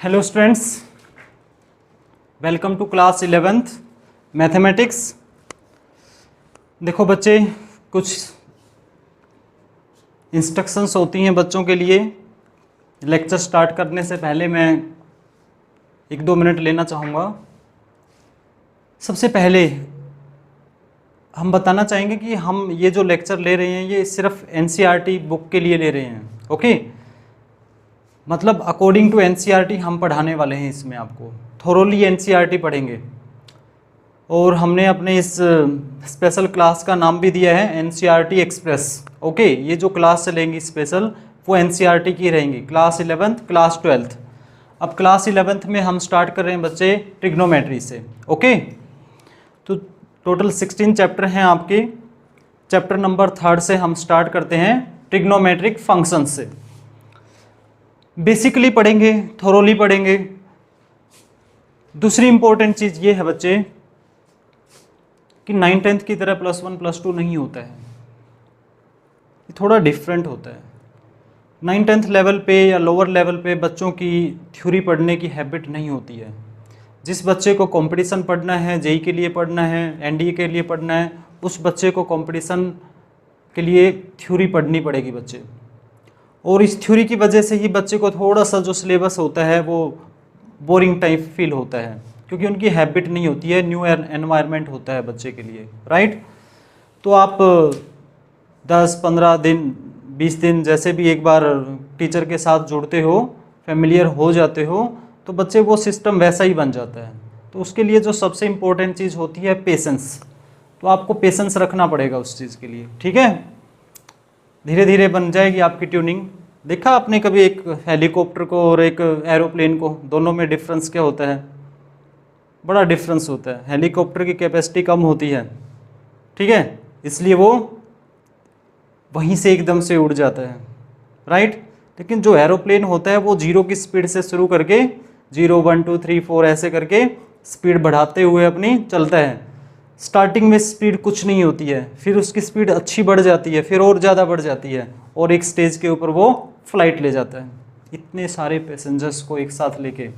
Hello students, welcome to class 11th mathematics. देखो बच्चे, कुछ इंस्ट्रक्शंस होती हैं बच्चों के लिए। लेक्चर स्टार्ट करने से पहले मैं 1-2 मिनट लेना चाहूँगा। सबसे पहले हम बताना चाहेंगे कि हम ये जो लेक्चर ले रहे हैं ये सिर्फ एनसीईआरटी बुक के लिए ले रहे हैं। ओके, मतलब अकॉर्डिंग टू एनसीईआरटी हम पढ़ाने वाले हैं। इसमें आपको थोरोली एनसीईआरटी पढ़ेंगे और हमने अपने इस स्पेशल क्लास का नाम भी दिया है एनसीईआरटी एक्सप्रेस। ओके, ये जो क्लास चलेंगी स्पेशल वो एनसीईआरटी की रहेंगी, क्लास 11th क्लास 12th। अब क्लास 11th में हम स्टार्ट कर रहे हैं बच्चे ट्रिग्नोमेट्री से। ओके, तो टोटल 16 चैप्टर हैं आपके। चैप्टर नंबर 3 से हम स्टार्ट करते हैं ट्रिग्नोमेट्रिक फंक्शन से। बेसिकली पढ़ेंगे, थोरोली पढ़ेंगे। दूसरी इंपॉर्टेंट चीज़ ये है बच्चे कि 9th-10th की तरह +1 +2 नहीं होता है, ये थोड़ा डिफरेंट होता है। 9th-10th लेवल पे या लोअर लेवल पे बच्चों की थ्योरी पढ़ने की हैबिट नहीं होती है। जिस बच्चे को कंपटीशन पढ़ना है, जेई के लिए पढ़ना है, एनडीए के लिए पढ़ना है, उस बच्चे को कंपटीशन के लिए थ्योरी पढ़नी पड़ेगी बच्चे। और इस थ्योरी की वजह से ही बच्चे को थोड़ा सा जो सिलेबस होता है वो बोरिंग टाइप फील होता है, क्योंकि उनकी हैबिट नहीं होती है, न्यू एनवायरनमेंट होता है बच्चे के लिए, राइट। तो आप 10-15 दिन 20 दिन जैसे भी एक बार टीचर के साथ जुड़ते हो, फेमिलियर हो जाते हो, तो बच्चे वो सिस्टम वैसा ही बन जाता है। तो उसके लिए जो सबसे इम्पोर्टेंट चीज़ होती है पेशेंस, तो आपको पेशेंस रखना पड़ेगा उस चीज़ के लिए, ठीक है। धीरे धीरे बन जाएगी आपकी ट्यूनिंग। देखा आपने कभी एक हेलीकॉप्टर को और एक एरोप्लेन को, दोनों में डिफरेंस क्या होता है? बड़ा डिफरेंस होता है। हेलीकॉप्टर की कैपेसिटी कम होती है, ठीक है, इसलिए वो वहीं से एकदम से उड़ जाता है, राइट। लेकिन जो एरोप्लेन होता है वो 0 की स्पीड से शुरू करके 0 1 2 3 4 ऐसे करके स्पीड बढ़ाते हुए अपनी चलता है। स्टार्टिंग में स्पीड कुछ नहीं होती है, फिर उसकी स्पीड अच्छी बढ़ जाती है, फिर और ज़्यादा बढ़ जाती है, और एक स्टेज के ऊपर वो फ्लाइट ले जाता है इतने सारे पैसेंजर्स को एक साथ लेके।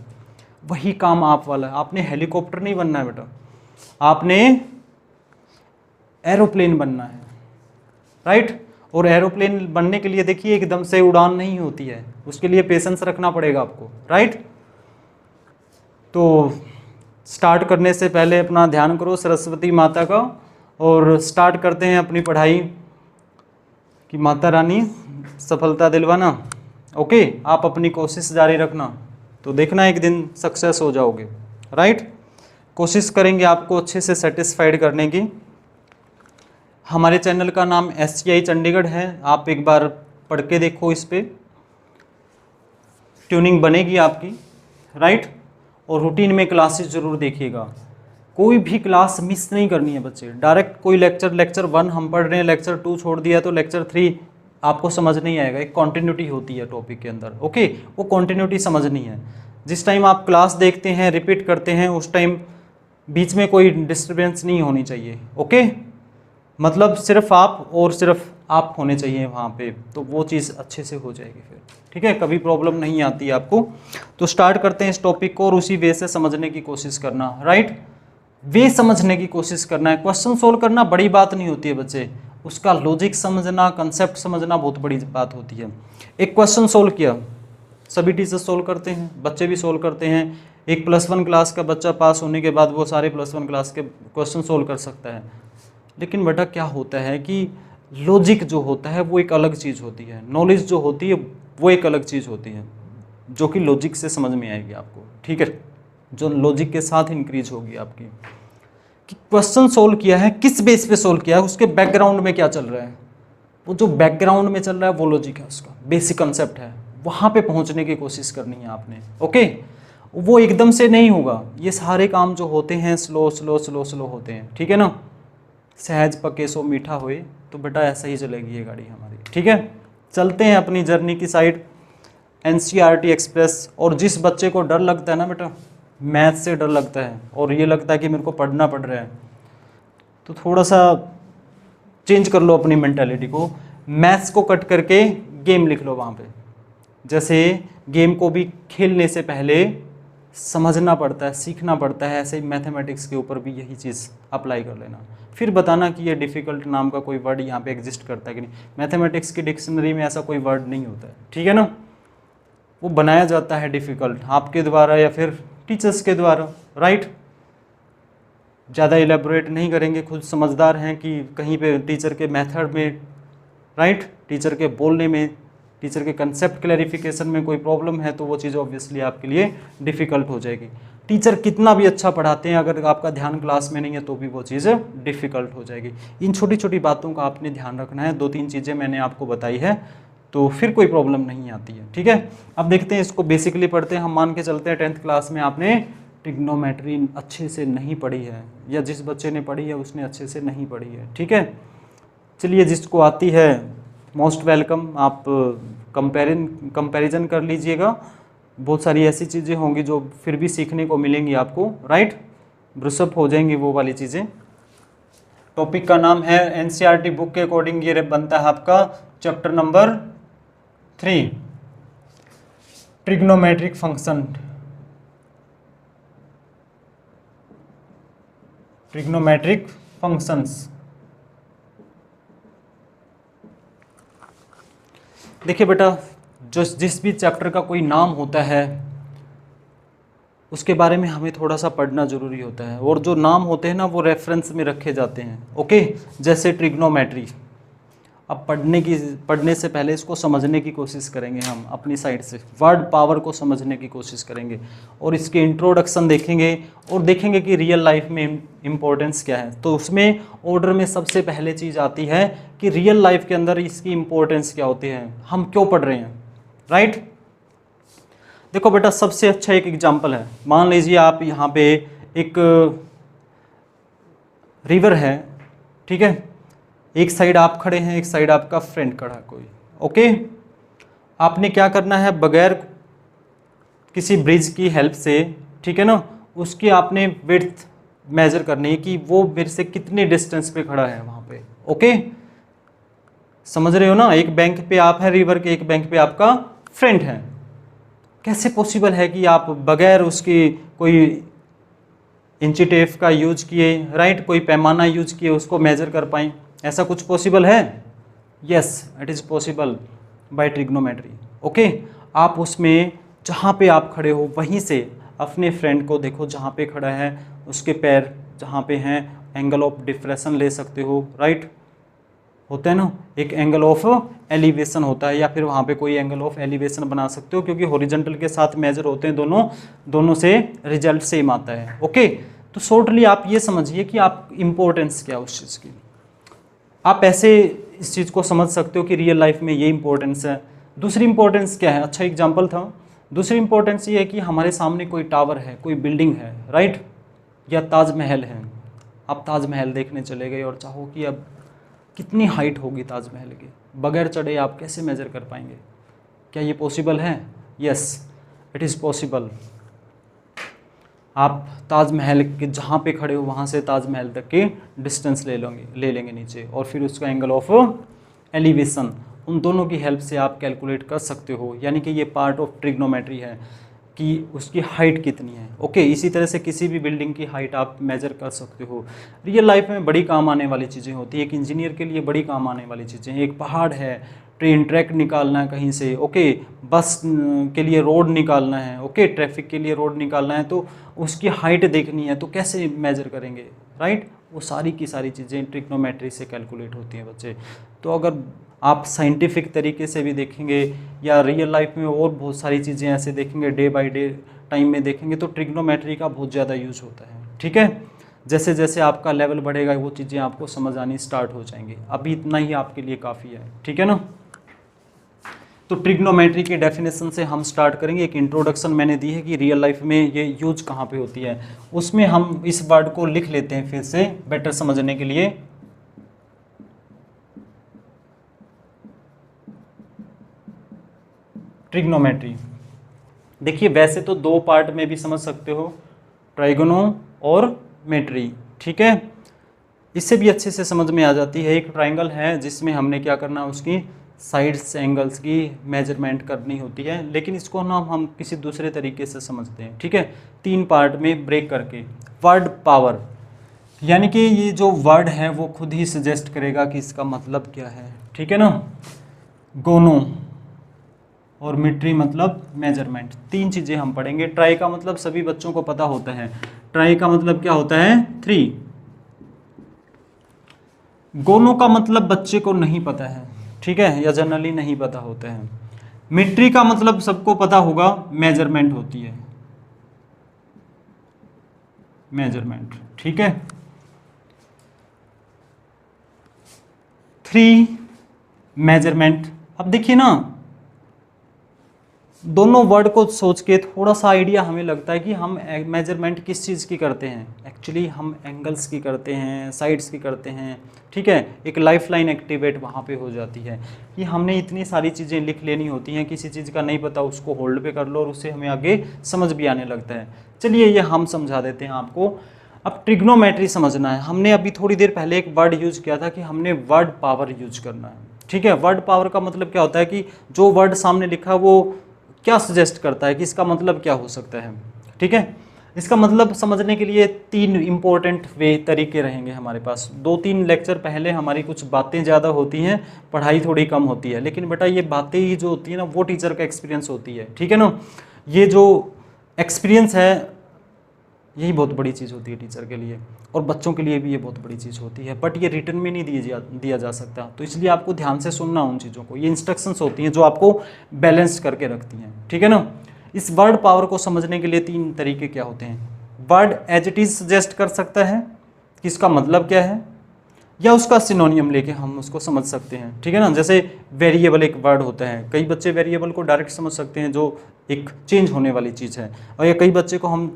वही काम आप वाला है। आपने हेलीकॉप्टर नहीं बनना है बेटा, आपने एरोप्लेन बनना है, राइट। और एरोप्लेन बनने के लिए देखिए एकदम से उड़ान नहीं होती है, उसके लिए पेशेंस रखना पड़ेगा आपको, राइट। तो स्टार्ट करने से पहले अपना ध्यान करो सरस्वती माता का, और स्टार्ट करते हैं अपनी पढ़ाई कि माता रानी सफलता दिलवाना। ओके, आप अपनी कोशिश जारी रखना, तो देखना एक दिन सक्सेस हो जाओगे, राइट। कोशिश करेंगे आपको अच्छे से सेटिस्फाइड करने की। हमारे चैनल का नाम SCI चंडीगढ़ है, आप एक बार पढ़ के देखो, इस पर ट्यूनिंग बनेगी आपकी, राइट। और रूटीन में क्लासेस ज़रूर देखिएगा, कोई भी क्लास मिस नहीं करनी है बच्चे। डायरेक्ट कोई लेक्चर 1 हम पढ़ रहे हैं, लेक्चर 2 छोड़ दिया तो लेक्चर 3 आपको समझ नहीं आएगा। एक कॉन्टिन्यूटी होती है टॉपिक के अंदर, ओके, वो कॉन्टिन्यूटी समझनी है। जिस टाइम आप क्लास देखते हैं, रिपीट करते हैं, उस टाइम बीच में कोई डिस्टर्बेंस नहीं होनी चाहिए, ओके। मतलब सिर्फ आप और सिर्फ आप होने चाहिए वहाँ पे, तो वो चीज़ अच्छे से हो जाएगी फिर, ठीक है, कभी प्रॉब्लम नहीं आती आपको। तो स्टार्ट करते हैं इस टॉपिक को और उसी वे से समझने की कोशिश करना, राइट। वे समझने की कोशिश करना है। क्वेश्चन सोल्व करना बड़ी बात नहीं होती है बच्चे, उसका लॉजिक समझना, कंसेप्ट समझना बहुत बड़ी बात होती है। एक क्वेश्चन सोल्व किया, सभी टीचर सोल्व करते हैं, बच्चे भी सोल्व करते हैं। एक +1 क्लास का बच्चा पास होने के बाद वो सारे +1 क्लास के क्वेश्चन सोल्व कर सकता है। लेकिन बेटा क्या होता है कि लॉजिक जो होता है वो एक अलग चीज़ होती है, नॉलेज जो होती है वो एक अलग चीज़ होती है, जो कि लॉजिक से समझ में आएगी आपको, ठीक है, जो लॉजिक के साथ इंक्रीज होगी आपकी। कि क्वेश्चन सोल्व किया है, किस बेस पे सोल्व किया है, उसके बैकग्राउंड में क्या चल रहा है, वो जो बैकग्राउंड में चल रहा है वो लॉजिक है, उसका बेसिक कंसेप्ट है, वहाँ पे पहुँचने की कोशिश करनी है आपने, ओके। वो एकदम से नहीं होगा, ये सारे काम जो होते हैं स्लो स्लो स्लो स्लो होते हैं, ठीक है ना। सहज पके सो मीठा होए, तो बेटा ऐसा ही चलेगी ये गाड़ी हमारी, ठीक है। चलते हैं अपनी जर्नी की साइड, एनसीईआरटी एक्सप्रेस। और जिस बच्चे को डर लगता है ना बेटा, मैथ से डर लगता है और ये लगता है कि मेरे को पढ़ना पड़ रहा है, तो थोड़ा सा चेंज कर लो अपनी मेंटालिटी को। मैथ्स को कट करके गेम लिख लो वहाँ पे। जैसे गेम को भी खेलने से पहले समझना पड़ता है, सीखना पड़ता है। ऐसे ही मैथमेटिक्स के ऊपर भी यही चीज़ अप्लाई कर लेना, फिर बताना कि ये डिफ़िकल्ट नाम का कोई वर्ड यहाँ पे एग्जिस्ट करता है कि नहीं। मैथमेटिक्स की डिक्शनरी में ऐसा कोई वर्ड नहीं होता है, ठीक है ना। वो बनाया जाता है डिफ़िकल्ट आपके द्वारा या फिर टीचर्स के द्वारा, राइट। ज़्यादा इलेबोरेट नहीं करेंगे, खुद समझदार हैं कि कहीं पे टीचर के मेथड में, राइट, टीचर के बोलने में, टीचर के कंसेप्ट क्लैरिफिकेशन में कोई प्रॉब्लम है तो वो चीज़ ऑब्वियसली आपके लिए डिफ़िकल्ट हो जाएगी। टीचर कितना भी अच्छा पढ़ाते हैं, अगर आपका ध्यान क्लास में नहीं है तो भी वो चीज़ डिफ़िकल्ट हो जाएगी। इन छोटी छोटी बातों का आपने ध्यान रखना है। 2-3 चीज़ें मैंने आपको बताई है तो फिर कोई प्रॉब्लम नहीं आती है, ठीक है। अब देखते हैं इसको बेसिकली पढ़ते हैं। हम मान के चलते हैं 10th क्लास में आपने ट्रिग्नोमेट्री अच्छे से नहीं पढ़ी है, या जिस बच्चे ने पढ़ी है उसने अच्छे से नहीं पढ़ी है, ठीक है। चलिए, जिसको आती है मोस्ट वेलकम, आप कंपैरिजन कर लीजिएगा। बहुत सारी ऐसी चीज़ें होंगी जो फिर भी सीखने को मिलेंगी आपको, राइट, ब्रशअप हो जाएंगी वो वाली चीज़ें। टॉपिक का नाम है एनसीईआरटी बुक के अकॉर्डिंग ये बनता है आपका chapter number 3 trigonometric function. Trigonometric functions. देखिए बेटा, जिस भी चैप्टर का कोई नाम होता है उसके बारे में हमें थोड़ा सा पढ़ना ज़रूरी होता है, और जो नाम होते हैं ना वो रेफरेंस में रखे जाते हैं, ओके। जैसे ट्रिग्नोमेट्री, अब पढ़ने से पहले इसको समझने की कोशिश करेंगे हम अपनी साइड से, वर्ड पावर को समझने की कोशिश करेंगे और इसके इंट्रोडक्शन देखेंगे और देखेंगे कि रियल लाइफ में इम्पोर्टेंस क्या है। तो उसमें ऑर्डर में सबसे पहले चीज़ आती है कि रियल लाइफ के अंदर इसकी इम्पोर्टेंस क्या होती है, हम क्यों पढ़ रहे हैं, राइट। देखो बेटा, सबसे अच्छा एक एग्जाम्पल है, मान लीजिए आप यहाँ पे एक रिवर है, ठीक है, एक साइड आप खड़े हैं, एक साइड आपका फ्रेंड खड़ा है कोई, ओके। आपने क्या करना है, बगैर किसी ब्रिज की हेल्प से, ठीक है ना, उसकी आपने विड्थ मेजर करनी है कि वो मेरे से कितने डिस्टेंस पे खड़ा है वहाँ पे, ओके। समझ रहे हो ना, एक बैंक पे आप हैं रिवर के, एक बैंक पे आपका फ्रेंड है। कैसे पॉसिबल है कि आप बगैर उसकी कोई इंची टेप का यूज किए, राइट, कोई पैमाना यूज किए उसको मेजर कर पाएँ? ऐसा कुछ पॉसिबल है? Yes, it is possible by trigonometry, okay. आप उसमें जहाँ पे आप खड़े हो वहीं से अपने फ्रेंड को देखो, जहाँ पे खड़ा है उसके पैर जहाँ पे हैं, एंगल ऑफ डिफ्रेक्शन ले सकते हो, राइट, होता है ना, एक एंगल ऑफ एलिवेशन होता है, या फिर वहाँ पे कोई एंगल ऑफ एलिवेशन बना सकते हो, क्योंकि हॉरिजॉन्टल के साथ मेजर होते हैं दोनों से रिजल्ट सेम आता है, ओके। तो शॉर्टली आप ये समझिए कि आप इम्पोर्टेंस क्या उस चीज़ की, आप ऐसे इस चीज़ को समझ सकते हो कि रियल लाइफ में ये इंपॉर्टेंस है। दूसरी इंपॉर्टेंस क्या है, अच्छा एग्जांपल था। दूसरी इंपॉर्टेंस ये है कि हमारे सामने कोई टावर है, कोई बिल्डिंग है, राइट, या ताजमहल है। आप ताजमहल देखने चले गए और चाहो कि अब कितनी हाइट होगी ताजमहल की, बगैर चढ़े आप कैसे मेजर कर पाएंगे? क्या ये पॉसिबल है? Yes, it is possible. आप ताजमहल के जहाँ पे खड़े हो वहाँ से ताजमहल तक की डिस्टेंस ले लेंगे नीचे, और फिर उसका एंगल ऑफ एलिवेशन, उन दोनों की हेल्प से आप कैलकुलेट कर सकते हो। यानी कि ये पार्ट ऑफ ट्रिग्नोमेट्री है कि उसकी हाइट कितनी है, ओके। इसी तरह से किसी भी बिल्डिंग की हाइट आप मेजर कर सकते हो। रियल लाइफ में बड़ी काम आने वाली चीज़ें होती है, एक इंजीनियर के लिए बड़ी काम आने वाली चीज़ें हैं। एक पहाड़ है, ट्रेन ट्रैक निकालना है कहीं से, ओके, बस के लिए रोड निकालना है, ओके, ट्रैफिक के लिए रोड निकालना है, तो उसकी हाइट देखनी है तो कैसे मेजर करेंगे, राइट। वो सारी की सारी चीज़ें ट्रिग्नोमेट्री से कैलकुलेट होती हैं बच्चे। तो अगर आप साइंटिफिक तरीके से भी देखेंगे या रियल लाइफ में और बहुत सारी चीज़ें ऐसे देखेंगे, डे बाय डे टाइम में देखेंगे, तो ट्रिग्नोमेट्री का बहुत ज़्यादा यूज होता है, ठीक है। जैसे जैसे आपका लेवल बढ़ेगा वो चीज़ें आपको समझ आनी स्टार्ट हो जाएंगी। अभी इतना ही आपके लिए काफ़ी है, ठीक है ना। तो ट्रिग्नोमेट्री की डेफिनेशन से हम स्टार्ट करेंगे। एक इंट्रोडक्शन मैंने दी है कि रियल लाइफ में ये यूज कहाँ पे होती है, उसमें हम इस वर्ड को लिख लेते हैं फिर से बेटर समझने के लिए। ट्रिग्नोमेट्री देखिए, वैसे तो दो पार्ट में भी समझ सकते हो, ट्राइगोनो और मेट्री, ठीक है। इससे भी अच्छे से समझ में आ जाती है। एक ट्राइंगल है जिसमें हमने क्या करना है, उसकी साइड्स एंगल्स की मेजरमेंट करनी होती है, लेकिन इसको ना हम किसी दूसरे तरीके से समझते हैं, ठीक है, 3 पार्ट में ब्रेक करके। वर्ड पावर, यानी कि ये जो वर्ड है वो खुद ही सजेस्ट करेगा कि इसका मतलब क्या है, ठीक है ना। गोनो और मीट्री मतलब मेजरमेंट, 3 चीज़ें हम पढ़ेंगे। ट्राई का मतलब सभी बच्चों को पता होता है, ट्राई का मतलब क्या होता है 3। गोनो का मतलब बच्चे को नहीं पता है, ठीक है, या जनरली नहीं पता होता है। मीट्री का मतलब सबको पता होगा, मेजरमेंट होती है, मेजरमेंट, ठीक है। 3 मेजरमेंट। अब देखिए ना, दोनों वर्ड को सोच के थोड़ा सा आइडिया हमें लगता है कि हम मेजरमेंट किस चीज़ की करते हैं। एक्चुअली हम एंगल्स की करते हैं, साइड्स की करते हैं, ठीक है। एक लाइफ लाइन एक्टिवेट वहाँ पे हो जाती है कि हमने इतनी सारी चीज़ें लिख लेनी होती हैं, किसी चीज़ का नहीं पता उसको होल्ड पे कर लो और उससे हमें आगे समझ भी आने लगता है। चलिए ये हम समझा देते हैं आपको। अब ट्रिग्नोमेट्री समझना है। हमने अभी थोड़ी देर पहले एक वर्ड यूज किया था कि हमने वर्ड पावर यूज करना है, ठीक है। वर्ड पावर का मतलब क्या होता है कि जो वर्ड सामने लिखा वो क्या सजेस्ट करता है कि इसका मतलब क्या हो सकता है, ठीक है। इसका मतलब समझने के लिए 3 इंपॉर्टेंट तरीके रहेंगे हमारे पास। 2-3 लेक्चर पहले हमारी कुछ बातें ज़्यादा होती हैं, पढ़ाई थोड़ी कम होती है, लेकिन बेटा ये बातें ही जो होती है ना वो टीचर का एक्सपीरियंस होती है, ठीक है ना। ये जो एक्सपीरियंस है यही बहुत बड़ी चीज़ होती है टीचर के लिए, और बच्चों के लिए भी ये बहुत बड़ी चीज़ होती है, बट ये रिटर्न में नहीं दिया जा सकता। तो इसलिए आपको ध्यान से सुनना उन चीज़ों को। ये इंस्ट्रक्शंस होती हैं जो आपको बैलेंस करके रखती हैं, ठीक है ना। इस वर्ड पावर को समझने के लिए 3 तरीके क्या होते हैं। Word as it is suggest कर सकता है कि इसका मतलब क्या है, या उसका सिनोनियम लेके हम उसको समझ सकते हैं, ठीक है ना। जैसे वेरिएबल एक वर्ड होता है, कई बच्चे वेरिएबल को डायरेक्ट समझ सकते हैं जो एक चेंज होने वाली चीज़ है, और या कई बच्चे को हम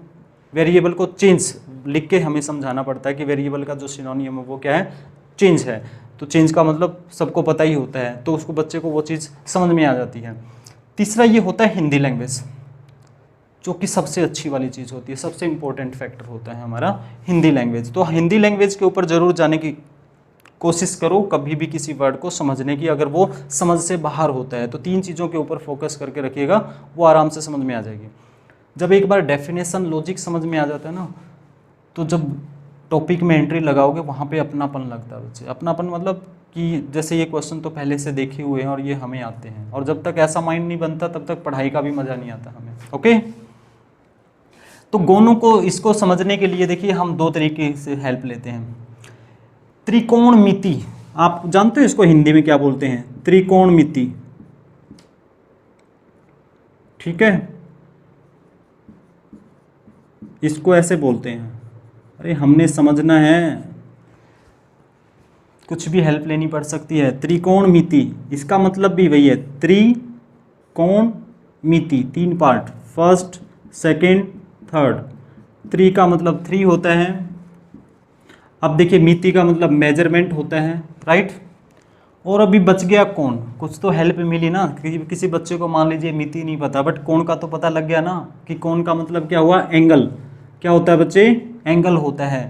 वेरिएबल को चेंज लिख के हमें समझाना पड़ता है कि वेरिएबल का जो सिनोनियम है वो क्या है, चेंज है। तो चेंज का मतलब सबको पता ही होता है, तो उसको बच्चे को वो चीज़ समझ में आ जाती है। तीसरा ये होता है हिंदी लैंग्वेज, जो कि सबसे अच्छी वाली चीज़ होती है, सबसे इंपॉर्टेंट फैक्टर होता है हमारा हिंदी लैंग्वेज। तो हिंदी लैंग्वेज के ऊपर ज़रूर जाने की कोशिश करो कभी भी किसी वर्ड को समझने की, अगर वो समझ से बाहर होता है तो 3 चीज़ों के ऊपर फोकस करके रखिएगा, वो आराम से समझ में आ जाएगी। जब एक बार डेफिनेशन लॉजिक समझ में आ जाता है ना, तो जब टॉपिक में एंट्री लगाओगे वहाँ पे अपनापन लगता है बच्चे। अपनापन मतलब कि जैसे ये क्वेश्चन तो पहले से देखे हुए हैं और ये हमें आते हैं, और जब तक ऐसा माइंड नहीं बनता तब तक पढ़ाई का भी मज़ा नहीं आता हमें, ओके। तो गोनों को इसको समझने के लिए देखिए हम 2 तरीके से हेल्प लेते हैं। त्रिकोणमिति, आप जानते हो इसको हिंदी में क्या बोलते हैं, त्रिकोणमिति, ठीक है, इसको ऐसे बोलते हैं। अरे हमने समझना है, कुछ भी हेल्प लेनी पड़ सकती है। त्रिकोणमिति, इसका मतलब भी वही है, त्रिकोणमिति, 3 पार्ट, फर्स्ट, सेकंड, थर्ड। त्रि का मतलब 3 होता है। अब देखिए मिति का मतलब मेजरमेंट होता है, राइट। और अभी बच गया कोण, कुछ तो हेल्प मिली ना। किसी बच्चे को मान लीजिए मिति नहीं पता, बट कोण का तो पता लग गया ना, कि कोण का मतलब क्या हुआ, एंगल। क्या होता है बच्चे, एंगल होता है।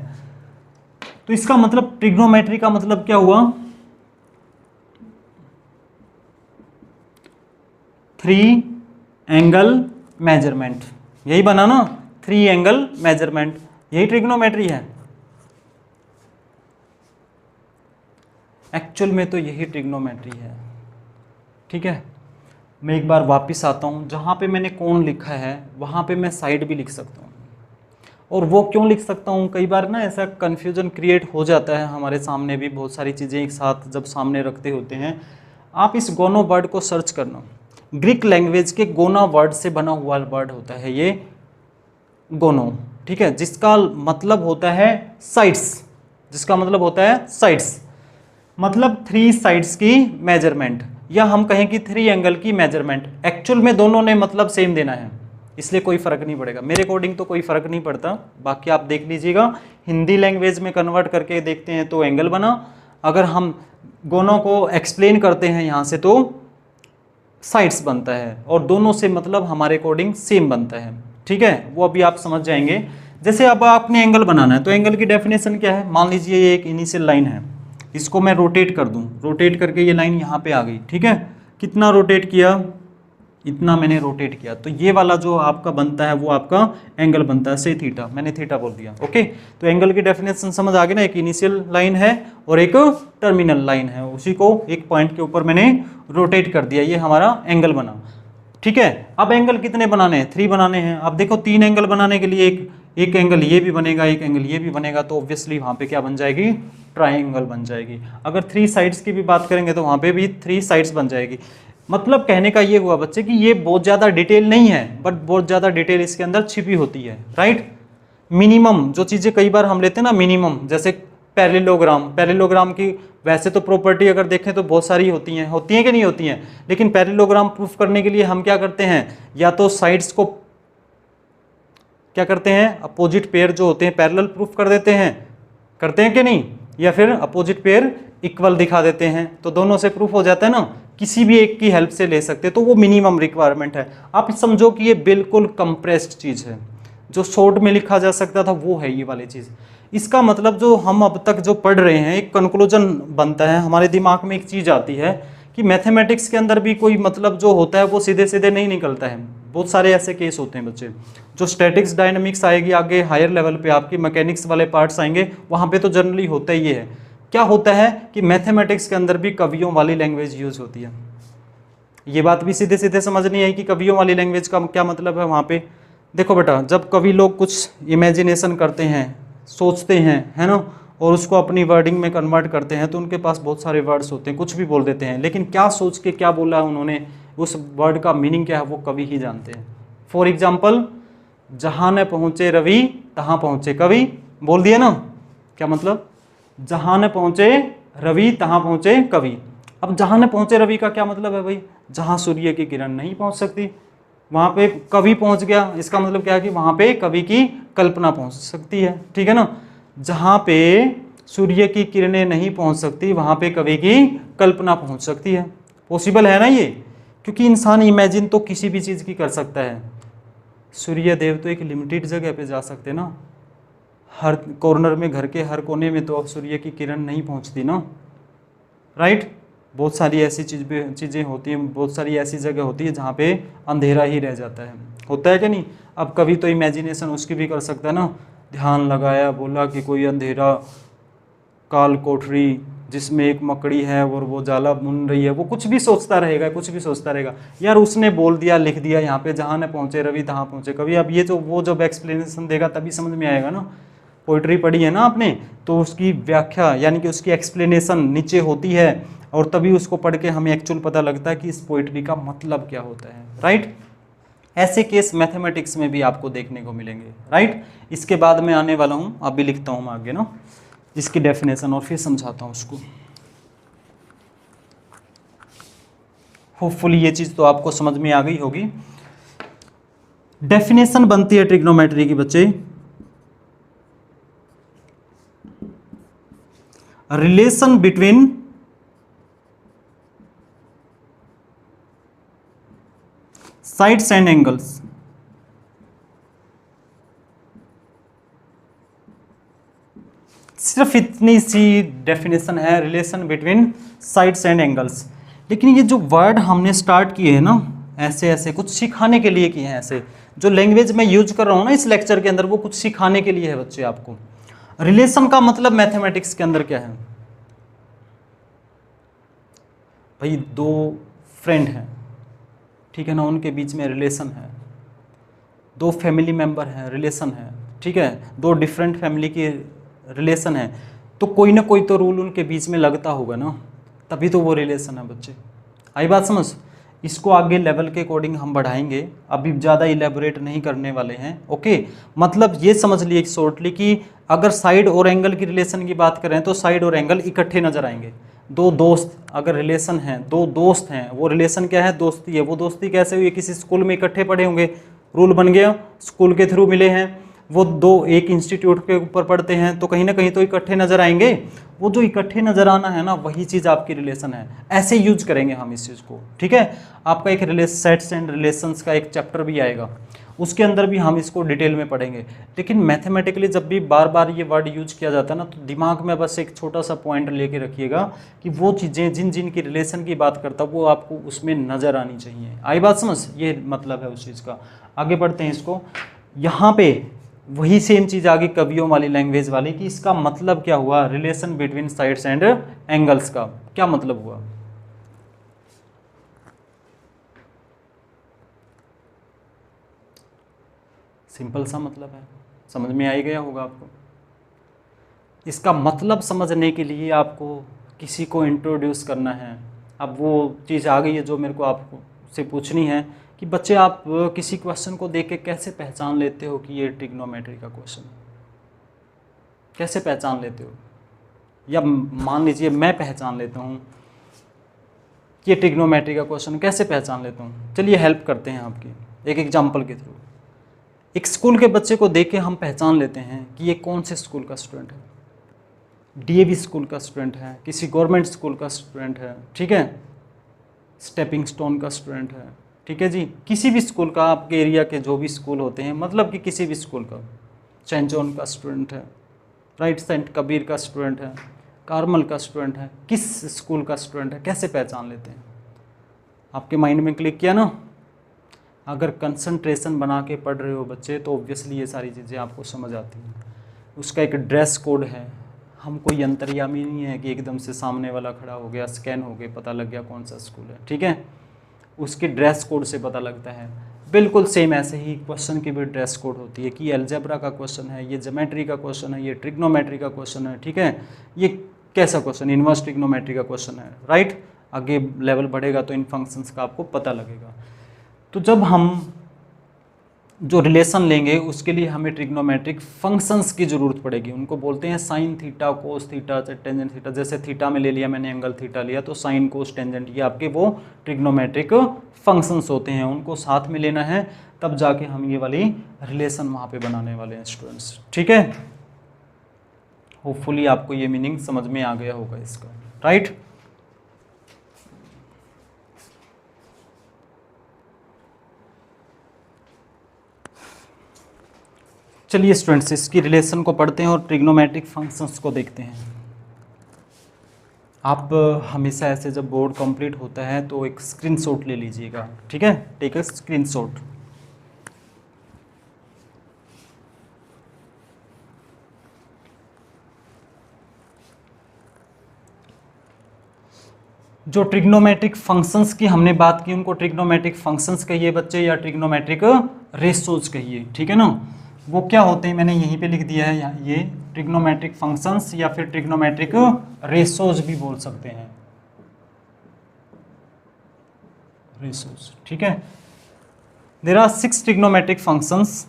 तो इसका मतलब ट्रिग्नोमेट्री का मतलब क्या हुआ, 3 एंगल मेजरमेंट, यही बना ना, 3 एंगल मेजरमेंट, यही ट्रिग्नोमेट्री है। एक्चुअल में तो यही ट्रिग्नोमेट्री है, ठीक है। मैं एक बार वापस आता हूँ, जहाँ पे मैंने कोण लिखा है वहाँ पे मैं साइड भी लिख सकता हूँ। और वो क्यों लिख सकता हूँ, कई बार ना ऐसा कन्फ्यूजन क्रिएट हो जाता है हमारे सामने भी, बहुत सारी चीज़ें एक साथ जब सामने रखते होते हैं। आप इस गोनो वर्ड को सर्च करना, ग्रीक लैंग्वेज के गोना वर्ड से बना हुआ वर्ड होता है ये गोनो, ठीक है, जिसका मतलब होता है साइड्स, जिसका मतलब होता है साइड्स, मतलब 3 साइड्स की मेजरमेंट, या हम कहें कि 3 एंगल की मेजरमेंट। एक्चुअल में दोनों ने मतलब सेम देना है, इसलिए कोई फ़र्क नहीं पड़ेगा। मेरे अकॉर्डिंग तो कोई फ़र्क नहीं पड़ता, बाकी आप देख लीजिएगा। हिंदी लैंग्वेज में कन्वर्ट करके देखते हैं तो एंगल बना, अगर हम गोनों को एक्सप्लेन करते हैं यहाँ से तो साइड्स बनता है, और दोनों से मतलब हमारे अकॉर्डिंग सेम बनता है, ठीक है। वो अभी आप समझ जाएंगे। जैसे अब आपने एंगल बनाना है, तो एंगल की डेफिनेशन क्या है, मान लीजिए ये एक इनिशियल लाइन है, इसको मैं रोटेट कर दूं, रोटेट करके ये लाइन यहाँ पे आ गई, ठीक है। कितना रोटेट किया, इतना मैंने रोटेट किया, तो ये वाला जो आपका बनता है वो आपका एंगल बनता है, से थीटा, मैंने थीटा बोल दिया, ओके। तो एंगल की डेफिनेशन समझ आ गई ना, एक इनिशियल लाइन है और एक टर्मिनल लाइन है, उसी को एक पॉइंट के ऊपर मैंने रोटेट कर दिया, ये हमारा एंगल बना, ठीक है। अब एंगल कितने बनाने हैं, 3 बनाने हैं। अब देखो 3 एंगल बनाने के लिए एक एंगल ये भी बनेगा, एक एंगल ये भी बनेगा, तो ऑब्वियसली वहाँ पे क्या बन जाएगी, ट्राइंगल बन जाएगी। अगर 3 साइड्स की भी बात करेंगे तो वहाँ पे भी 3 साइड्स बन जाएगी। मतलब कहने का ये हुआ बच्चे कि ये बहुत ज़्यादा डिटेल नहीं है, बट बहुत ज़्यादा डिटेल इसके अंदर छिपी होती है, राइट। मिनिमम जो चीज़ें कई बार हम लेते हैं ना मिनिमम, जैसे पैरेललोग्राम की वैसे तो प्रॉपर्टी अगर देखें तो बहुत सारी होती हैं कि नहीं होती हैं, लेकिन पैरेललोग्राम प्रूफ करने के लिए हम क्या करते हैं, या तो साइड्स को क्या करते हैं, अपोजिट पेयर जो होते हैं पैरेलल प्रूफ कर देते हैं, करते हैं कि नहीं, या फिर अपोजिट पेयर इक्वल दिखा देते हैं, तो दोनों से प्रूफ हो जाता है ना, किसी भी एक की हेल्प से ले सकते हैं, तो वो मिनिमम रिक्वायरमेंट है। आप समझो कि ये बिल्कुल कंप्रेस्ड चीज़ है, जो शॉर्ट में लिखा जा सकता था वो है ये वाली चीज़। इसका मतलब जो हम अब तक जो पढ़ रहे हैं, एक कंक्लूजन बनता है हमारे दिमाग में, एक चीज़ आती है कि मैथमेटिक्स के अंदर भी कोई मतलब जो होता है वो सीधे सीधे नहीं निकलता है। बहुत सारे ऐसे केस होते हैं बच्चे, जो स्टैटिक्स डायनामिक्स आएगी आगे हायर लेवल पे, आपकी मैकेनिक्स वाले पार्ट्स आएंगे, वहाँ पे तो जनरली होता ही है। क्या होता है कि मैथमेटिक्स के अंदर भी कवियों वाली लैंग्वेज यूज होती है। ये बात भी सीधे सीधे समझ नहीं आई कि कवियों वाली लैंग्वेज का क्या मतलब है वहाँ पे। देखो बेटा, जब कवि लोग कुछ इमेजिनेशन करते हैं, सोचते हैं, है ना, और उसको अपनी वर्डिंग में कन्वर्ट करते हैं, तो उनके पास बहुत सारे वर्ड्स होते हैं, कुछ भी बोल देते हैं, लेकिन क्या सोच के क्या बोला है उन्होंने, उस वर्ड का मीनिंग क्या है वो कवि ही जानते हैं। फॉर एग्जाम्पल, जहाँ न पहुँचे रवि तहाँ पहुँचे कवि, बोल दिया ना, क्या मतलब, जहाँ न पहुँचे रवि तहाँ पहुँचे कवि। अब जहाँ न पहुँचे रवि का क्या मतलब है भाई, जहाँ सूर्य की किरण नहीं पहुँच सकती वहाँ पे कवि पहुँच गया, इसका मतलब क्या है कि वहाँ पे कवि की कल्पना पहुँच सकती है, ठीक है ना। जहाँ पे सूर्य की किरणें नहीं पहुँच सकती वहाँ पे कवि की कल्पना पहुँच सकती है। पॉसिबल है ना ये, क्योंकि इंसान इमेजिन तो किसी भी चीज़ की कर सकता है। सूर्य देव तो एक लिमिटेड जगह पे जा सकते ना, हर कॉर्नर में, घर के हर कोने में तो अब सूर्य की किरण नहीं पहुँचती ना, राइट। बहुत सारी ऐसी चीज़ें होती हैं, बहुत सारी ऐसी जगह होती है जहाँ पे अंधेरा ही रह जाता है, होता है कि नहीं। अब कभी तो इमेजिनेशन उसकी भी कर सकता है ना, ध्यान लगाया, बोला कि कोई अंधेरा काल कोठरी जिसमें एक मकड़ी है और वो जाला बुन रही है, वो कुछ भी सोचता रहेगा, कुछ भी सोचता रहेगा। यार उसने बोल दिया, लिख दिया यहाँ पे, जहाँ न पहुँचे रवि तहाँ पहुँचे कवि। अब ये तो वो जब एक्सप्लेनेशन देगा तभी समझ में आएगा ना। पोइट्री पढ़ी है ना आपने, तो उसकी व्याख्या यानी कि उसकी एक्सप्लेनेशन नीचे होती है, और तभी उसको पढ़ के हमें एक्चुअल पता लगता है कि इस पोइट्री का मतलब क्या होता है, राइट। ऐसे केस मैथमेटिक्स में भी आपको देखने को मिलेंगे, राइट। इसके बाद मैं आने वाला हूँ, अभी लिखता हूँ मैं आगे ना इसकी डेफिनेशन और फिर समझाता हूँ उसको। होपफुली ये चीज़ तो आपको समझ में आ गई होगी। डेफिनेशन बनती है ट्रिग्नोमेट्री की बच्चे, relation between sides and angles. सिर्फ इतनी सी डेफिनेशन है, relation between sides and angles. लेकिन ये जो वर्ड हमने स्टार्ट किए हैं ना, ऐसे ऐसे कुछ सिखाने के लिए किए हैं, ऐसे जो लैंग्वेज मैं यूज कर रहा हूँ ना इस लेक्चर के अंदर, वो कुछ सिखाने के लिए है बच्चे आपको। रिलेशन का मतलब मैथमेटिक्स के अंदर क्या है भाई, दो फ्रेंड हैं, ठीक है ना, उनके बीच में रिलेशन है। दो फैमिली मेंबर हैं, रिलेशन है, ठीक है। दो डिफरेंट फैमिली की रिलेशन है, तो कोई ना कोई तो रूल उनके बीच में लगता होगा ना, तभी तो वो रिलेशन है बच्चे। आई बात समझ। इसको आगे लेवल के अकॉर्डिंग हम बढ़ाएंगे, अभी ज़्यादा इलेबोरेट नहीं करने वाले हैं, ओके। मतलब ये समझ लिए शॉर्टली कि अगर साइड और एंगल की रिलेशन की बात करें तो साइड और एंगल इकट्ठे नजर आएंगे। दो दोस्त अगर रिलेशन हैं, दो दोस्त हैं, वो रिलेशन क्या है, दोस्ती है। वो दोस्ती कैसे हुई, किसी स्कूल में इकट्ठे पढ़े होंगे, रूल बन गया, स्कूल के थ्रू मिले हैं, वो दो एक इंस्टीट्यूट के ऊपर पढ़ते हैं तो कहीं ना कहीं तो इकट्ठे नजर आएंगे। वो जो इकट्ठे नजर आना है ना, वही चीज़ आपकी रिलेशन है। ऐसे यूज करेंगे हम इस चीज़ को, ठीक है। आपका एक सेट्स एंड रिलेशंस का एक चैप्टर भी आएगा, उसके अंदर भी हम इसको डिटेल में पढ़ेंगे। लेकिन मैथमेटिकली जब भी बार बार ये वर्ड यूज किया जाता है ना, तो दिमाग में बस एक छोटा सा पॉइंट लेके रखिएगा कि वो चीज़ें जिन जिन की रिलेशन की बात करता है वो आपको उसमें नज़र आनी चाहिए। आई बात समझ? ये मतलब है उस चीज़ का। आगे बढ़ते हैं इसको। यहाँ पे वही सेम चीज़ आ गई कवियों वाली लैंग्वेज वाली, कि इसका मतलब क्या हुआ, relation between sides and angles का क्या मतलब हुआ। सिंपल सा मतलब है, समझ में आ ही गया होगा आपको। इसका मतलब समझने के लिए आपको किसी को इंट्रोड्यूस करना है। अब वो चीज़ आ गई है जो मेरे को आपको से पूछनी है कि बच्चे आप किसी क्वेश्चन को देख के कैसे पहचान लेते हो कि ये ट्रिग्नोमेट्री का क्वेश्चन है, कैसे पहचान लेते हो। या मान लीजिए मैं पहचान लेता हूँ कि ये ट्रिग्नोमेट्री का क्वेश्चन, कैसे पहचान लेता हूँ। चलिए हेल्प करते हैं आपकी एक एग्जाम्पल के थ्रू। एक स्कूल के बच्चे को देख के हम पहचान लेते हैं कि ये कौन से स्कूल का स्टूडेंट है। डीएवी स्कूल का स्टूडेंट है, किसी गवर्नमेंट स्कूल का स्टूडेंट है, ठीक है, स्टेपिंग स्टोन का स्टूडेंट है, ठीक है जी, किसी भी स्कूल का, आपके एरिया के जो भी स्कूल होते हैं, मतलब कि किसी भी स्कूल का, सेंट जॉन का स्टूडेंट है, राइट, सेंट कबीर का स्टूडेंट है, कार्मल का स्टूडेंट है, किस स्कूल का स्टूडेंट है, कैसे पहचान लेते हैं। आपके माइंड में क्लिक किया ना। अगर कंसंट्रेशन बना के पढ़ रहे हो बच्चे तो ऑब्वियसली ये सारी चीज़ें आपको समझ आती हैं। उसका एक ड्रेस कोड है, हम कोई अंतर्यामी नहीं है कि एकदम से सामने वाला खड़ा हो गया, स्कैन हो गया, पता लग गया कौन सा स्कूल है, ठीक है। उसके ड्रेस कोड से पता लगता है। बिल्कुल सेम ऐसे ही क्वेश्चन की भी ड्रेस कोड होती है कि ये अलजेब्रा का क्वेश्चन है, ये ज्योमेट्री का क्वेश्चन है, ये ट्रिग्नोमेट्री का क्वेश्चन है, ठीक है, ये कैसा क्वेश्चन, इनवर्स ट्रिग्नोमेट्री का क्वेश्चन है, राइट। आगे लेवल बढ़ेगा तो इन फंक्शंस का आपको पता लगेगा। तो जब हम जो रिलेशन लेंगे उसके लिए हमें ट्रिग्नोमेट्रिक फंक्शंस की ज़रूरत पड़ेगी। उनको बोलते हैं sign theta, cos theta, tangent theta. जैसे थीटा में ले लिया मैंने, एंगल थीटा लिया, तो साइन कोस टेंजेंट ये आपके वो ट्रिग्नोमेट्रिक फंक्शंस होते हैं, उनको साथ में लेना है, तब जाके हम ये वाली रिलेशन वहाँ पे बनाने वाले हैं स्टूडेंट्स, ठीक है। होपफुली आपको ये मीनिंग समझ में आ गया होगा इसका, राइट। चलिए स्टूडेंट्स इसकी रिलेशन को पढ़ते हैं और ट्रिग्नोमेट्रिक फंक्शंस को देखते हैं। आप हमेशा ऐसे जब बोर्ड कंप्लीट होता है तो एक स्क्रीनशॉट ले लीजिएगा, ठीक है, टेक अ स्क्रीनशॉट। जो ट्रिग्नोमेट्रिक फंक्शंस की हमने बात की उनको ट्रिग्नोमेट्रिक फंक्शंस कहिए बच्चे, या ट्रिग्नोमेट्रिक रेशोज कहिए, ठीक है ना। वो क्या होते हैं मैंने यहीं पे लिख दिया है, ये ट्रिग्नोमेट्रिक फंक्शंस या फिर ट्रिग्नोमेट्रिक रेशोज भी बोल सकते हैं, रेशोज, ठीक है। There are 6 trigonometric functions.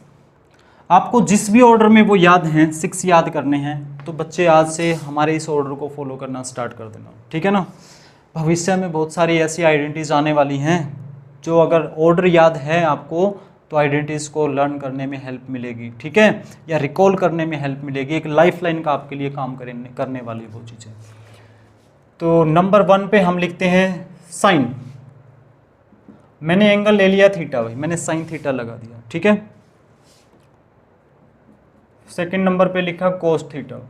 आपको जिस भी ऑर्डर में वो याद हैं, 6 याद करने हैं, तो बच्चे आज से हमारे इस ऑर्डर को फॉलो करना स्टार्ट कर देना, ठीक है ना। भविष्य में बहुत सारी ऐसी आइडेंटिटीज आने वाली हैं जो अगर ऑर्डर याद है आपको तो आइडेंटिटीज को लर्न करने में हेल्प मिलेगी, ठीक है, या रिकॉल करने में हेल्प मिलेगी। एक लाइफ लाइन का आपके लिए काम करने वाली वो चीज़ें। तो नंबर 1 पे हम लिखते हैं साइन। मैंने एंगल ले लिया थीटा, भाई मैंने साइन थीटा लगा दिया, ठीक है। सेकंड नंबर पे लिखा कोस theta.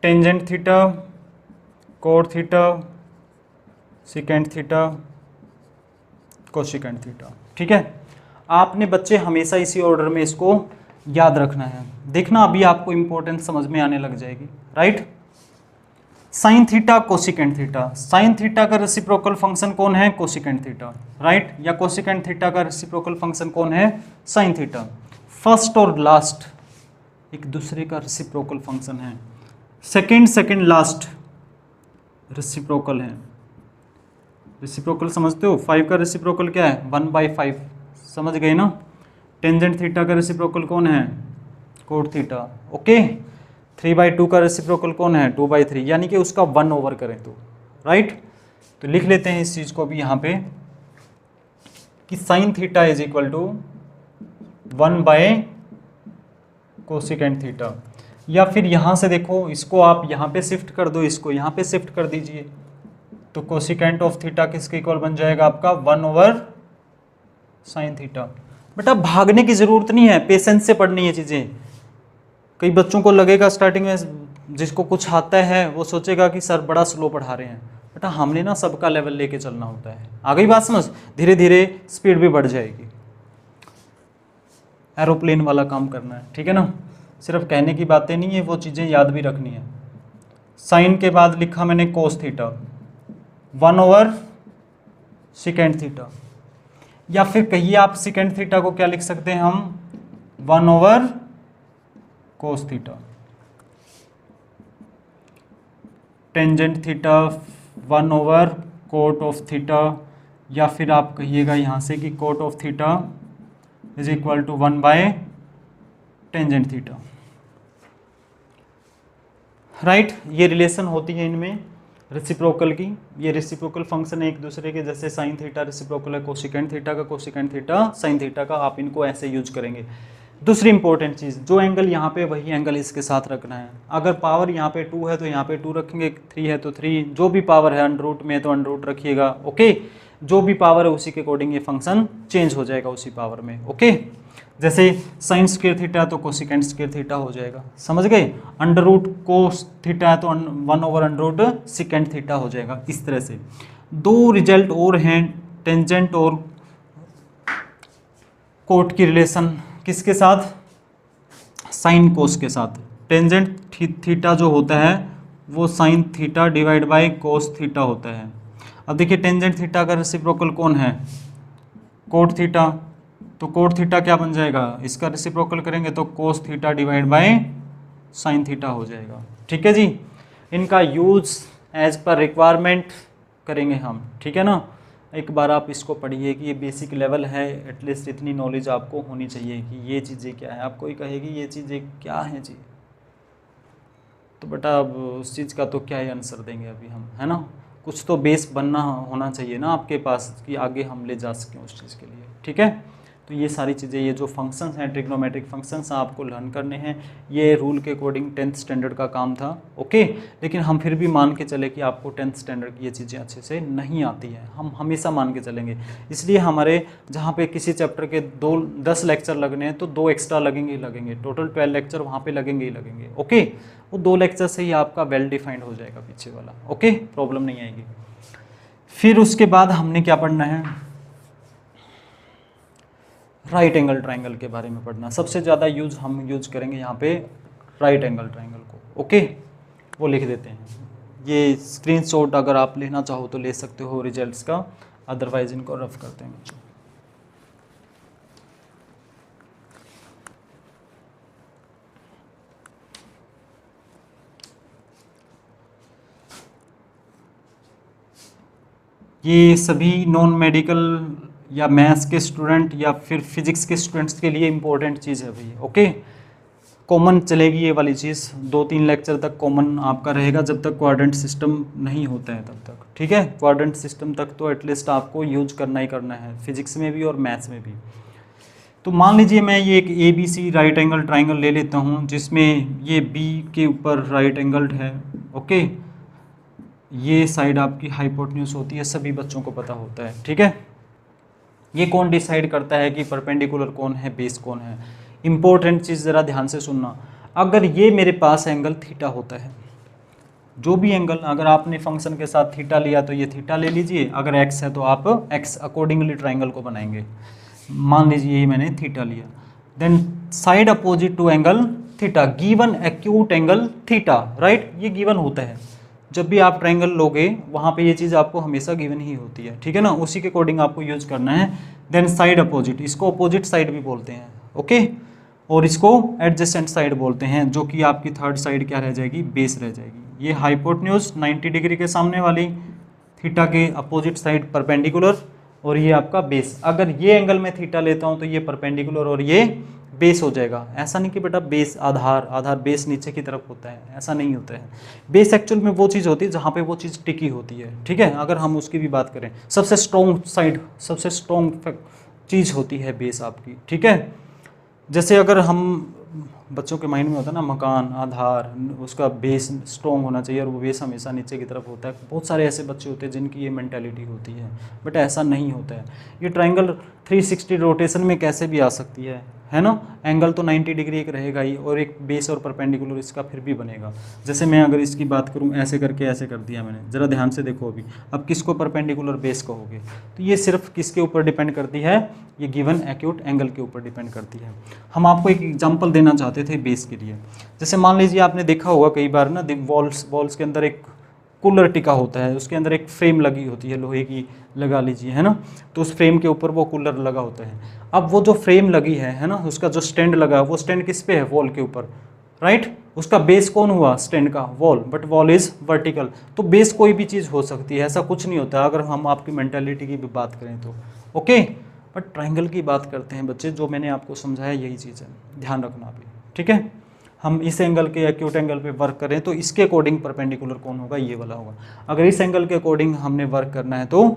Tangent theta, cot theta, secant theta, cosecant theta, ठीक है। आपने बच्चे हमेशा इसी ऑर्डर में इसको याद रखना है। देखना अभी आपको इंपॉर्टेंस समझ में आने लग जाएगी, right. Sine theta, cosecant theta. Sine theta का रेसिप्रोकल फंक्शन कौन है? Cosecant theta, right. या कोसिकेंट थीटा का रेसिप्रोकल फंक्शन कौन है? Sine theta. फर्स्ट और लास्ट एक दूसरे का रेसिप्रोकल फंक्शन है। सेकंड लास्ट रेसिप्रोकल है। रेसिप्रोकल समझते हो? 5 का रेसिप्रोकल क्या है? 1/5, समझ गए ना। टेंजेंट थीटा का रेसिप्रोकल कौन है? Cot theta, okay. 3/2 का रेसिप्रोकल कौन है? 2/3, यानी कि उसका 1 ओवर करें तो राइट। तो लिख लेते हैं इस चीज़ को भी यहाँ पे कि sine theta is equal to 1 by cosecant theta. या फिर यहाँ से देखो, इसको आप यहाँ पे शिफ्ट कर दो, इसको यहाँ पे शिफ्ट कर दीजिए, तो कोसिकेंट ऑफ थीटा किसके इक्वल बन जाएगा आपका 1 ओवर साइन थीटा। बेटा भागने की ज़रूरत नहीं है, पेशेंस से पढ़नी है चीज़ें। कई बच्चों को लगेगा स्टार्टिंग में, जिसको कुछ आता है वो सोचेगा कि सर बड़ा स्लो पढ़ा रहे हैं। बेटा हमने ना सबका लेवल लेके चलना होता है। आ गई बात समझ? धीरे धीरे स्पीड भी बढ़ जाएगी। एरोप्लेन वाला काम करना है, ठीक है ना। सिर्फ कहने की बातें नहीं है, वो चीज़ें याद भी रखनी है। साइन के बाद लिखा मैंने cos theta 1 over secant theta, या फिर कहिए आप सिकेंड थीटा को क्या लिख सकते हैं हम 1 over cos theta. Tangent theta 1 over cot of theta, या फिर आप कहिएगा यहाँ से कि cot of theta is equal to 1 by tangent theta, right. ये रिलेशन होती है इनमें रेसिप्रोकल की। ये रेसिप्रोकल फंक्शन है एक दूसरे के, जैसे साइन थीटा रेसिप्रोकल है कोसिकेंट थीटा का, कोसिकेंट थीटा साइन थीटा का। आप इनको ऐसे यूज करेंगे। दूसरी इंपॉर्टेंट चीज़, जो एंगल यहाँ पे वही एंगल इसके साथ रखना है। अगर पावर यहाँ पे 2 है तो यहाँ पे 2 रखेंगे, 3 है तो 3, जो भी पावर है अंडर रूट में है तो अंडर रूट रखिएगा, ओके। जो भी पावर है उसी के अकॉर्डिंग ये फंक्शन चेंज हो जाएगा उसी पावर में, ओके। जैसे साइन स्क्वायर थीटा तो कोसिकेंट स्क्वायर थीटा हो जाएगा, समझ गए। अंडर रूट कोस थीटा है तो 1 over under root secant theta हो जाएगा। इस तरह से दो रिजल्ट और हैं, टेंजेंट और कोट की रिलेशन किसके साथ? साइन कोस के साथ। टेंजेंट थीटा जो होता है वो sine theta divide by cos theta होता है। अब देखिए टेंजेंट थीटा का रेसिप्रोकल कौन है? Cot theta. तो कोट थीटा क्या बन जाएगा? इसका रेसिप्रोकल करेंगे तो cos theta divide by sine theta हो जाएगा, ठीक है जी। इनका यूज एज पर रिक्वायरमेंट करेंगे हम, ठीक है ना। एक बार आप इसको पढ़िए कि ये बेसिक लेवल है, एटलीस्ट इतनी नॉलेज आपको होनी चाहिए कि ये चीज़ें क्या है। आपको ही कहेगी ये चीज़ें क्या हैं जी, तो बेटा अब उस चीज़ का तो क्या ही आंसर देंगे अभी हम, है ना। कुछ तो बेस बनना होना चाहिए ना आपके पास कि आगे हम ले जा सकें उस चीज़ के लिए, ठीक है। तो ये सारी चीज़ें, ये जो फंक्शंस हैं ट्रिग्नोमेट्रिक फंक्शंस आपको लर्न करने हैं। ये रूल के अकॉर्डिंग 10th स्टैंडर्ड का काम था, ओके। लेकिन हम फिर भी मान के चले कि आपको 10th स्टैंडर्ड की ये चीज़ें अच्छे से नहीं आती है, हम हमेशा मान के चलेंगे। इसलिए हमारे जहाँ पे किसी चैप्टर के 10 लेक्चर लगने हैं तो 2 एक्स्ट्रा लगेंगे ही लगेंगे, टोटल 12 लेक्चर वहाँ पर लगेंगे ही लगेंगे, ओके। वो 2 लेक्चर से ही आपका वेल डिफाइंड हो जाएगा पीछे वाला, ओके, प्रॉब्लम नहीं आएगी। फिर उसके बाद हमने क्या पढ़ना है? राइट एंगल ट्राइंगल के बारे में पढ़ना। सबसे ज़्यादा हम यूज करेंगे यहाँ पे राइट एंगल ट्राइंगल को, ओके। वो लिख देते हैं। ये स्क्रीनशॉट अगर आप लेना चाहो तो ले सकते हो रिजल्ट्स का, अदरवाइज इनको रफ करते हैं बच्चों। ये सभी नॉन मेडिकल या मैथ्स के स्टूडेंट या फिर फिजिक्स के स्टूडेंट्स के लिए इम्पोर्टेंट चीज़ है भाई, ओके। कॉमन चलेगी ये वाली चीज़, 2-3 लेक्चर तक कॉमन आपका रहेगा जब तक क्वाड्रेंट सिस्टम नहीं होता है तब तक, ठीक है। क्वाड्रेंट सिस्टम तक तो एटलीस्ट आपको यूज करना ही करना है, फिजिक्स में भी और मैथ्स में भी। तो मान लीजिए मैं ये एक ABC राइट एंगल ट्राइंगल ले लेता हूँ जिसमें ये B के ऊपर राइट एंगल्ड है, ओके। ये साइड आपकी हाइपोटेन्यूज होती है, सभी बच्चों को पता होता है, ठीक है। ये कौन डिसाइड करता है कि परपेंडिकुलर कौन है, बेस कौन है? इंपॉर्टेंट चीज़ ज़रा ध्यान से सुनना। अगर ये मेरे पास एंगल थीटा होता है, जो भी एंगल, अगर आपने फंक्शन के साथ थीटा लिया तो ये थीटा ले लीजिए, अगर एक्स है तो आप एक्स अकॉर्डिंगली ट्राइंगल को बनाएंगे। मान लीजिए ये मैंने थीटा लिया, then side opposite to angle theta given acute angle theta, right. ये गिवन होता है जब भी आप ट्रायंगल लोगे वहाँ पे ये चीज़ आपको हमेशा गिवन ही होती है, ठीक है ना। उसी के अकॉर्डिंग आपको यूज करना है। देन साइड अपोजिट, इसको अपोजिट साइड भी बोलते हैं, ओके। और इसको एडजेसेंट साइड बोलते हैं, जो कि आपकी थर्ड साइड क्या रह जाएगी? बेस रह जाएगी। ये हाइपोटेन्यूज 90 डिग्री के सामने वाली, थीटा के अपोजिट साइड परपेंडिकुलर, और ये आपका बेस। अगर ये एंगल में थीटा लेता हूँ तो ये परपेंडिकुलर और ये बेस हो जाएगा। ऐसा नहीं कि बेटा बेस आधार बेस नीचे की तरफ होता है, ऐसा नहीं होता है। बेस एक्चुअल में वो चीज़ होती है जहाँ पे वो चीज़ टिकी होती है, ठीक है। अगर हम उसकी भी बात करें, सबसे स्ट्रॉन्ग साइड, सबसे स्ट्रॉन्ग चीज़ होती है बेस आपकी, ठीक है। जैसे अगर हम बच्चों के माइंड में होता है ना मकान, आधार, उसका बेस स्ट्रॉन्ग होना चाहिए और वो बेस हमेशा नीचे की तरफ होता है। बहुत सारे ऐसे बच्चे होते हैं जिनकी ये मेंटालिटी होती है, बट ऐसा नहीं होता है। ये ट्रायंगल 360 रोटेशन में कैसे भी आ सकती है ना। एंगल तो 90 डिग्री एक रहेगा ही, और एक बेस और परपेंडिकुलर इसका फिर भी बनेगा। जैसे मैं अगर इसकी बात करूँ, ऐसे करके ऐसे कर दिया मैंने, ज़रा ध्यान से देखो अभी। अब किसको परपेंडिकुलर बेस कहोगे, तो ये सिर्फ किसके ऊपर डिपेंड करती है, ये गिवन एक्यूट एंगल के ऊपर डिपेंड करती है। हम आपको एक एग्जांपल देना चाहते थे बेस के लिए। जैसे मान लीजिए आपने देखा होगा कई बार ना, वॉल्स के अंदर एक कूलर टिका होता है, उसके अंदर एक फ्रेम लगी होती है लोहे की, लगा लीजिए, है ना। तो उस फ्रेम के ऊपर वो कूलर लगा होता है। अब वो जो फ्रेम लगी है ना, उसका जो स्टैंड लगा है, वो स्टैंड किस पे है, वॉल के ऊपर, राइट। उसका बेस कौन हुआ, स्टैंड का, wall, but wall is vertical. तो बेस कोई भी चीज़ हो सकती है, ऐसा कुछ नहीं होता अगर हम आपकी मेंटालिटी की भी बात करें तो, ओके। बट ट्रायंगल की बात करते हैं बच्चे, जो मैंने आपको समझाया यही चीज़ है, ध्यान रखना अभी, ठीक है। हम इस एंगल के एक्यूट एंगल पे वर्क करें तो इसके अकॉर्डिंग परपेंडिकुलर कौन होगा, ये वाला होगा। अगर इस एंगल के अकॉर्डिंग हमने वर्क करना है तो,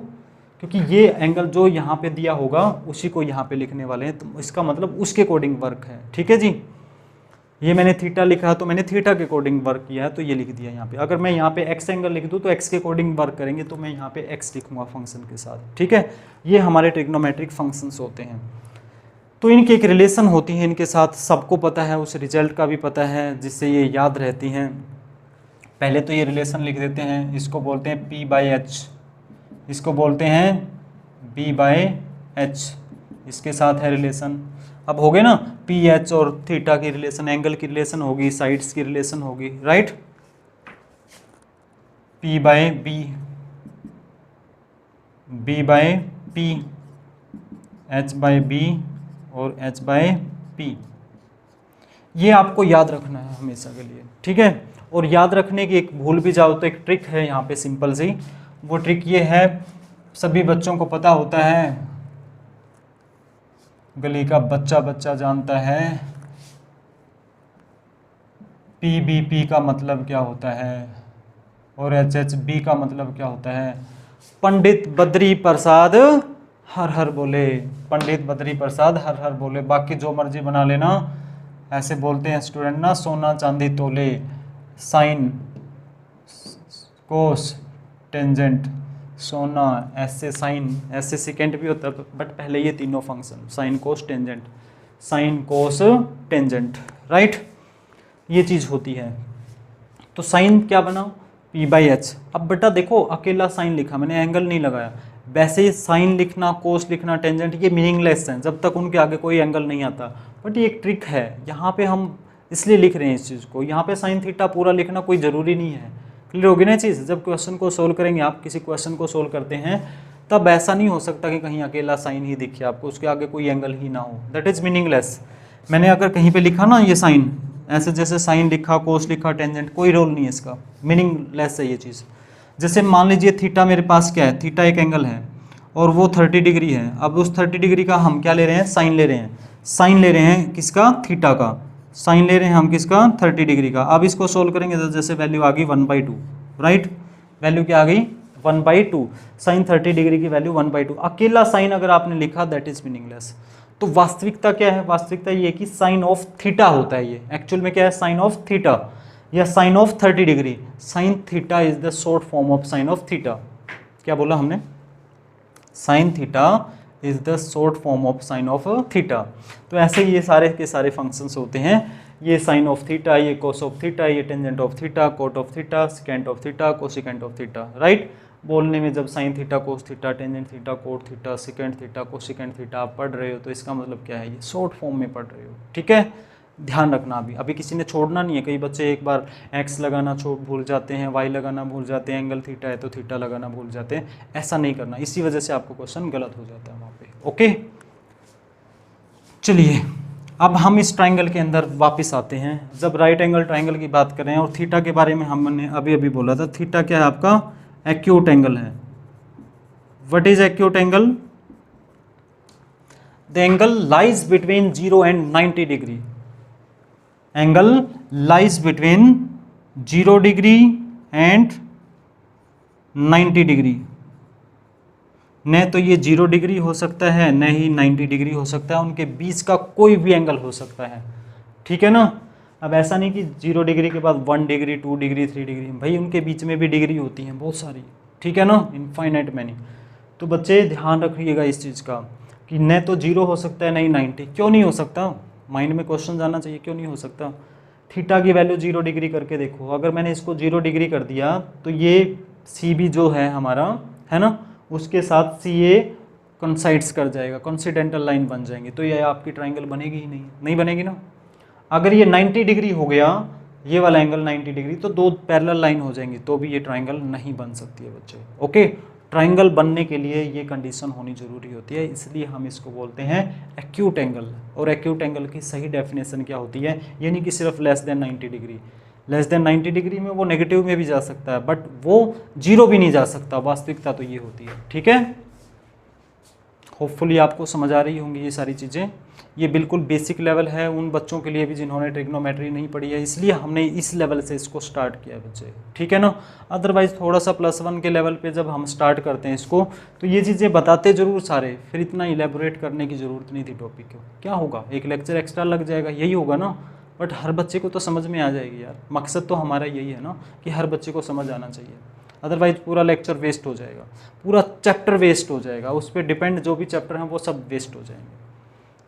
क्योंकि ये एंगल जो यहाँ पे दिया होगा उसी को यहाँ पे लिखने वाले हैं, तो इसका मतलब उसके अकॉर्डिंग वर्क है, ठीक है जी। ये मैंने थीटा लिखा तो मैंने थीटा के अकॉर्डिंग वर्क किया है, तो ये लिख दिया यहाँ पे। अगर मैं यहाँ पे एक्स एंगल लिख दूँ तो एक्स के अकॉर्डिंग वर्क करेंगे, तो मैं यहाँ पे एक्स लिखूंगा फंक्शन के साथ, ठीक है। ये हमारे ट्रिग्नोमेट्रिक फंक्शंस होते हैं। तो इनकी एक रिलेशन होती है इनके साथ, सबको पता है, उस रिजल्ट का भी पता है, जिससे ये याद रहती हैं। पहले तो ये रिलेशन लिख देते हैं, इसको बोलते हैं P/H, इसको बोलते हैं B/H, इसके साथ है रिलेशन। अब हो गए ना, PH और थीटा की रिलेशन, एंगल की रिलेशन होगी, साइड्स की रिलेशन होगी, राइट। P/B, B/P, H/B और H/P। ये आपको याद रखना है हमेशा के लिए, ठीक है। और याद रखने की एक भूल भी जाओ तो एक ट्रिक है यहाँ पे सिंपल सी। वो ट्रिक ये है, सभी बच्चों को पता होता है, गली का बच्चा बच्चा जानता है PBP का मतलब क्या होता है और HHB का मतलब क्या होता है। पंडित बद्री प्रसाद हर हर बोले, पंडित बद्री प्रसाद हर हर बोले। बाकी जो मर्जी बना लेना, ऐसे बोलते हैं स्टूडेंट ना, सोना चांदी तोले, साइन कोस टेंजेंट, सोना, ऐसे साइन, ऐसे सेकेंड भी होता है, बट पहले ये तीनों function, sine cos tangent, sine cos tangent, right, ये चीज़ होती है। तो साइन क्या बना, P/H। अब बेटा देखो, अकेला साइन लिखा मैंने, एंगल नहीं लगाया। वैसे ही साइन लिखना, कोस लिखना, टेंजेंट, ये मीनिंगलेस हैं जब तक उनके आगे कोई एंगल नहीं आता। बट ये एक ट्रिक है, यहाँ पे हम इसलिए लिख रहे हैं इस चीज़ को। यहाँ पे साइन थीटा पूरा लिखना कोई ज़रूरी नहीं है। क्लियर होगी ना चीज़। जब क्वेश्चन को सोल्व करेंगे, आप किसी क्वेश्चन को सोल्व करते हैं, तब ऐसा नहीं हो सकता कि कहीं अकेला साइन ही दिखे आपको, उसके आगे कोई एंगल ही ना हो, दैट इज़ मीनिंगलेस। मैंने अगर कहीं पे लिखा ना ये साइन, ऐसे जैसे साइन लिखा, कोस लिखा, टेंजेंट, कोई रोल नहीं है इसका, मीनिंगलेस है ये चीज़। जैसे मान लीजिए थीटा मेरे पास क्या है, थीटा एक एंगल है और वो 30 डिग्री है। अब उस 30 डिग्री का हम क्या ले रहे हैं, साइन ले रहे हैं। साइन ले रहे हैं किसका, थीटा का। साइन ले रहे हैं हम किसका, 30 डिग्री का। अब इसको सोल्व करेंगे तो जैसे वैल्यू आ गई 1/2, राइट। वैल्यू क्या आ गई, 1/2। साइन 30 डिग्री की वैल्यू 1/2। अकेला साइन अगर आपने लिखा, दैट इज मीनिंगलेस। तो वास्तविकता क्या है, वास्तविकता ये कि साइन ऑफ थीटा होता है। ये एक्चुअल में क्या है, साइन ऑफ थीटा या sine of 30 degree. Sine theta is the short form of sine of theta. क्या बोला हमने, sine theta is the short form of sine of theta. तो ऐसे ये सारे के सारे फंक्शंस होते हैं। ये साइन ऑफ थीटा, ये कोस ऑफ थीटा, ये tangent of theta, cot of theta, secant of theta, cosecant of theta, right. बोलने में जब sine theta, cos theta, tangent theta, cot theta, secant theta, cosecant theta आप पढ़ रहे हो, तो इसका मतलब क्या है, ये शॉर्ट फॉर्म में पढ़ रहे हो, ठीक है। ध्यान रखना, अभी किसी ने छोड़ना नहीं है। कई बच्चे एक बार एक्स लगाना भूल जाते हैं, वाई लगाना भूल जाते हैं, एंगल थीटा है तो थीटा लगाना भूल जाते हैं। ऐसा नहीं करना, इसी वजह से आपको क्वेश्चन गलत हो जाता है वहाँ पे, ओके। चलिए अब हम इस ट्राइंगल के अंदर वापस आते हैं। जब राइट एंगल ट्राइंगल की बात करें और थीटा के बारे में हमने अभी अभी बोला था, थीटा क्या है आपका, एक्यूट एंगल है। What is acute angle, the angle lies between 0 and 90 degree, angle lies between 0 degree and 90 degree. न तो ये 0 डिग्री हो सकता है, न ही 90 डिग्री हो सकता है, उनके बीच का कोई भी एंगल हो सकता है, ठीक है ना। अब ऐसा नहीं कि 0 डिग्री के बाद 1 डिग्री 2 डिग्री 3 डिग्री, भाई उनके बीच में भी डिग्री होती हैं बहुत सारी, ठीक है ना, इनफाइनाइट मैनी। तो बच्चे ध्यान रखिएगा इस चीज़ का कि न तो 0 हो सकता है, नहीं 90। क्यों नहीं हो सकता, माइंड में क्वेश्चन जाना चाहिए, क्यों नहीं हो सकता। थीटा की वैल्यू 0 डिग्री करके देखो, अगर मैंने इसको 0 डिग्री कर दिया तो ये सी बी जो है हमारा, है ना, उसके साथ सी ए कंसाइड्स कर जाएगा, कॉन्सिडेंटल लाइन बन जाएंगी, तो ये आपकी ट्राइंगल बनेगी ही नहीं, नहीं बनेगी ना। अगर ये 90 डिग्री हो गया, ये वाला एंगल 90 डिग्री, तो दो पैरेलल लाइन हो जाएंगी, तो भी ये ट्राइंगल नहीं बन सकती है बच्चे। ओके, ट्राइंगल बनने के लिए ये कंडीशन होनी जरूरी होती है, इसलिए हम इसको बोलते हैं एक्यूट एंगल। और एक्यूट एंगल की सही डेफिनेशन क्या होती है, ये नहीं कि सिर्फ less than 90 degree. Less than 90 degree में वो नेगेटिव में भी जा सकता है, बट वो 0 भी नहीं जा सकता, वास्तविकता तो ये होती है, ठीक है। होपफुली आपको समझ आ रही होंगी ये सारी चीज़ें। ये बिल्कुल बेसिक लेवल है उन बच्चों के लिए भी जिन्होंने ट्रिग्नोमेट्री नहीं पढ़ी है, इसलिए हमने इस लेवल से इसको स्टार्ट किया है बच्चे, ठीक है ना। अदरवाइज थोड़ा सा +1 के लेवल पे जब हम स्टार्ट करते हैं इसको, तो ये चीज़ें बताते ज़रूर सारे, फिर इतना इलेबोरेट करने की ज़रूरत नहीं थी टॉपिक को। क्या होगा, एक लेक्चर एक्स्ट्रा लग जाएगा, यही होगा ना, बट हर बच्चे को तो समझ में आ जाएगी यार। मकसद तो हमारा यही है ना कि हर बच्चे को समझ आना चाहिए, अदरवाइज पूरा लेक्चर वेस्ट हो जाएगा, पूरा चैप्टर वेस्ट हो जाएगा, उस पर डिपेंड जो भी चैप्टर हैं वो सब वेस्ट हो जाएंगे।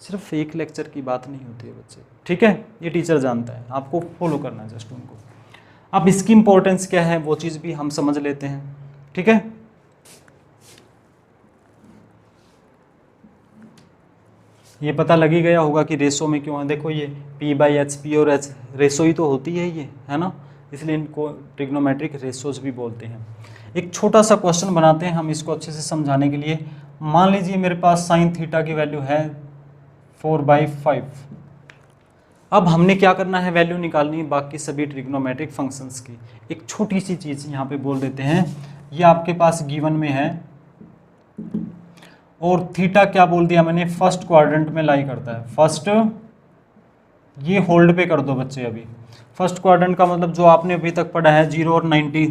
सिर्फ एक लेक्चर की बात नहीं होती है बच्चे, ठीक है, ये टीचर जानता है, आपको फॉलो करना है जस्ट उनको। अब इसकी इंपॉर्टेंस क्या है वो चीज़ भी हम समझ लेते हैं, ठीक है। ये पता लग ही गया होगा कि रेशो में क्यों है, देखो ये P/H, P और H रेशो ही तो होती है ये, है ना, इसलिए इनको ट्रिग्नोमेट्रिक रेशोज भी बोलते हैं। एक छोटा सा क्वेश्चन बनाते हैं हम इसको अच्छे से समझाने के लिए। मान लीजिए मेरे पास साइन थीटा की वैल्यू है 4/5। अब हमने क्या करना है, वैल्यू निकालनी है बाकी सभी ट्रिग्नोमेट्रिक फंक्शंस की। एक छोटी सी चीज़ यहाँ पे बोल देते हैं, ये आपके पास गिवन में है, और थीटा क्या बोल दिया मैंने, फर्स्ट क्वाड्रेंट में लाई करता है। फर्स्ट, ये होल्ड पे कर दो बच्चे अभी। फर्स्ट क्वाड्रेंट का मतलब जो आपने अभी तक पढ़ा है 0 और 90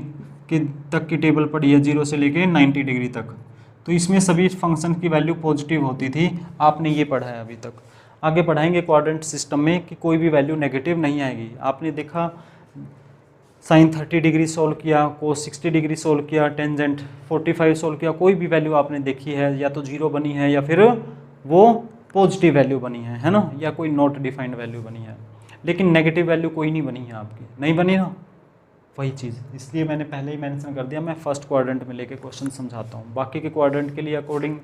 की तक की टेबल पढ़ी है, 0 से लेके 90 डिग्री तक, तो इसमें सभी फंक्शन की वैल्यू पॉजिटिव होती थी, आपने ये पढ़ा है अभी तक। आगे पढ़ाएंगे क्वाड्रेंट सिस्टम में कि कोई भी वैल्यू नेगेटिव नहीं आएगी। आपने देखा साइन 30 डिग्री सोल्व किया, कोस 60 डिग्री सोल्व किया, टेंजेंट 45 सोल्व किया, कोई भी वैल्यू आपने देखी है, या तो 0 बनी है या फिर वो पॉजिटिव वैल्यू बनी है ना, या कोई नॉट डिफाइंड वैल्यू बनी है, लेकिन नेगेटिव वैल्यू कोई नहीं बनी है आपकी, नहीं बनी ना, वही चीज़। इसलिए मैंने पहले ही मेंशन कर दिया, मैं फर्स्ट क्वाड्रेंट में लेके क्वेश्चन समझाता हूँ, बाकी के क्वाड्रेंट के लिए अकॉर्डिंग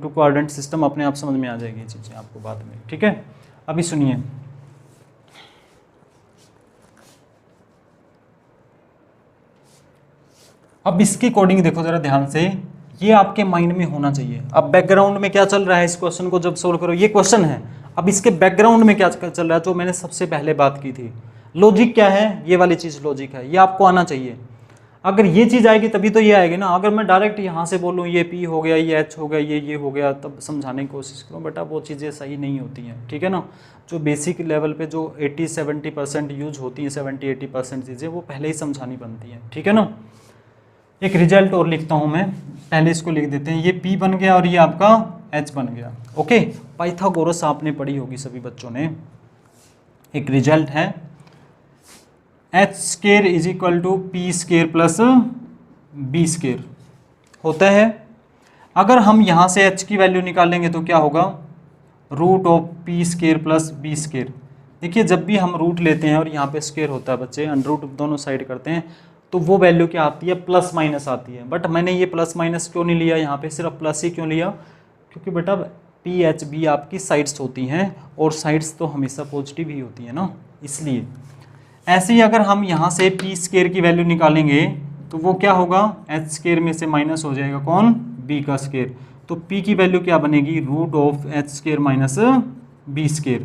टू क्वाड्रेंट सिस्टम अपने आप समझ में आ जाएगी चीज़ें आपको बाद में, ठीक है। अभी सुनिए, अब इसके अकॉर्डिंग देखो जरा ध्यान से, ये आपके माइंड में होना चाहिए। अब बैकग्राउंड में क्या चल रहा है, इस क्वेश्चन को जब सोल्व करो, ये क्वेश्चन है, अब इसके बैकग्राउंड में क्या चल रहा है, जो मैंने सबसे पहले बात की थी, लॉजिक क्या है, ये वाली चीज़ लॉजिक है, ये आपको आना चाहिए। अगर ये चीज़ आएगी तभी तो ये आएगी ना। अगर मैं डायरेक्ट यहाँ से बोलूँ ये P हो गया, ये H हो गया, ये हो गया, तब समझाने की कोशिश करूँ, बेटा वो चीज़ें सही नहीं होती हैं, ठीक है ना। जो बेसिक लेवल पे जो 80-70% यूज होती हैं, 70-80% चीज़ें वो पहले ही समझानी बनती हैं, ठीक है ना। एक रिजल्ट और लिखता हूँ मैं, पहले इसको लिख देते हैं, ये P बन गया और ये आपका H बन गया। ओके, पाइथागोरस आपने पढ़ी होगी सभी बच्चों ने। एक रिजल्ट है h² = p² प्लस b² होता है। अगर हम यहाँ से h की वैल्यू निकालेंगे तो क्या होगा, √p² प्लस b²। देखिए जब भी हम रूट लेते हैं और यहाँ पे स्क्वायर होता है बच्चे, अंडर दोनों साइड करते हैं, तो वो वैल्यू क्या आती है, प्लस माइनस आती है। बट मैंने ये प्लस माइनस क्यों नहीं लिया, यहाँ पे सिर्फ प्लस ही क्यों लिया, क्योंकि बेटा PHB आपकी साइड्स होती हैं, और साइड्स तो हमेशा पॉजिटिव ही होती है ना, इसलिए। ऐसे ही अगर हम यहाँ से p² की वैल्यू निकालेंगे तो वो क्या होगा, h² में से माइनस हो जाएगा कौन, b का स्क्वायर, तो p की वैल्यू क्या बनेगी, √h² माइनस b²।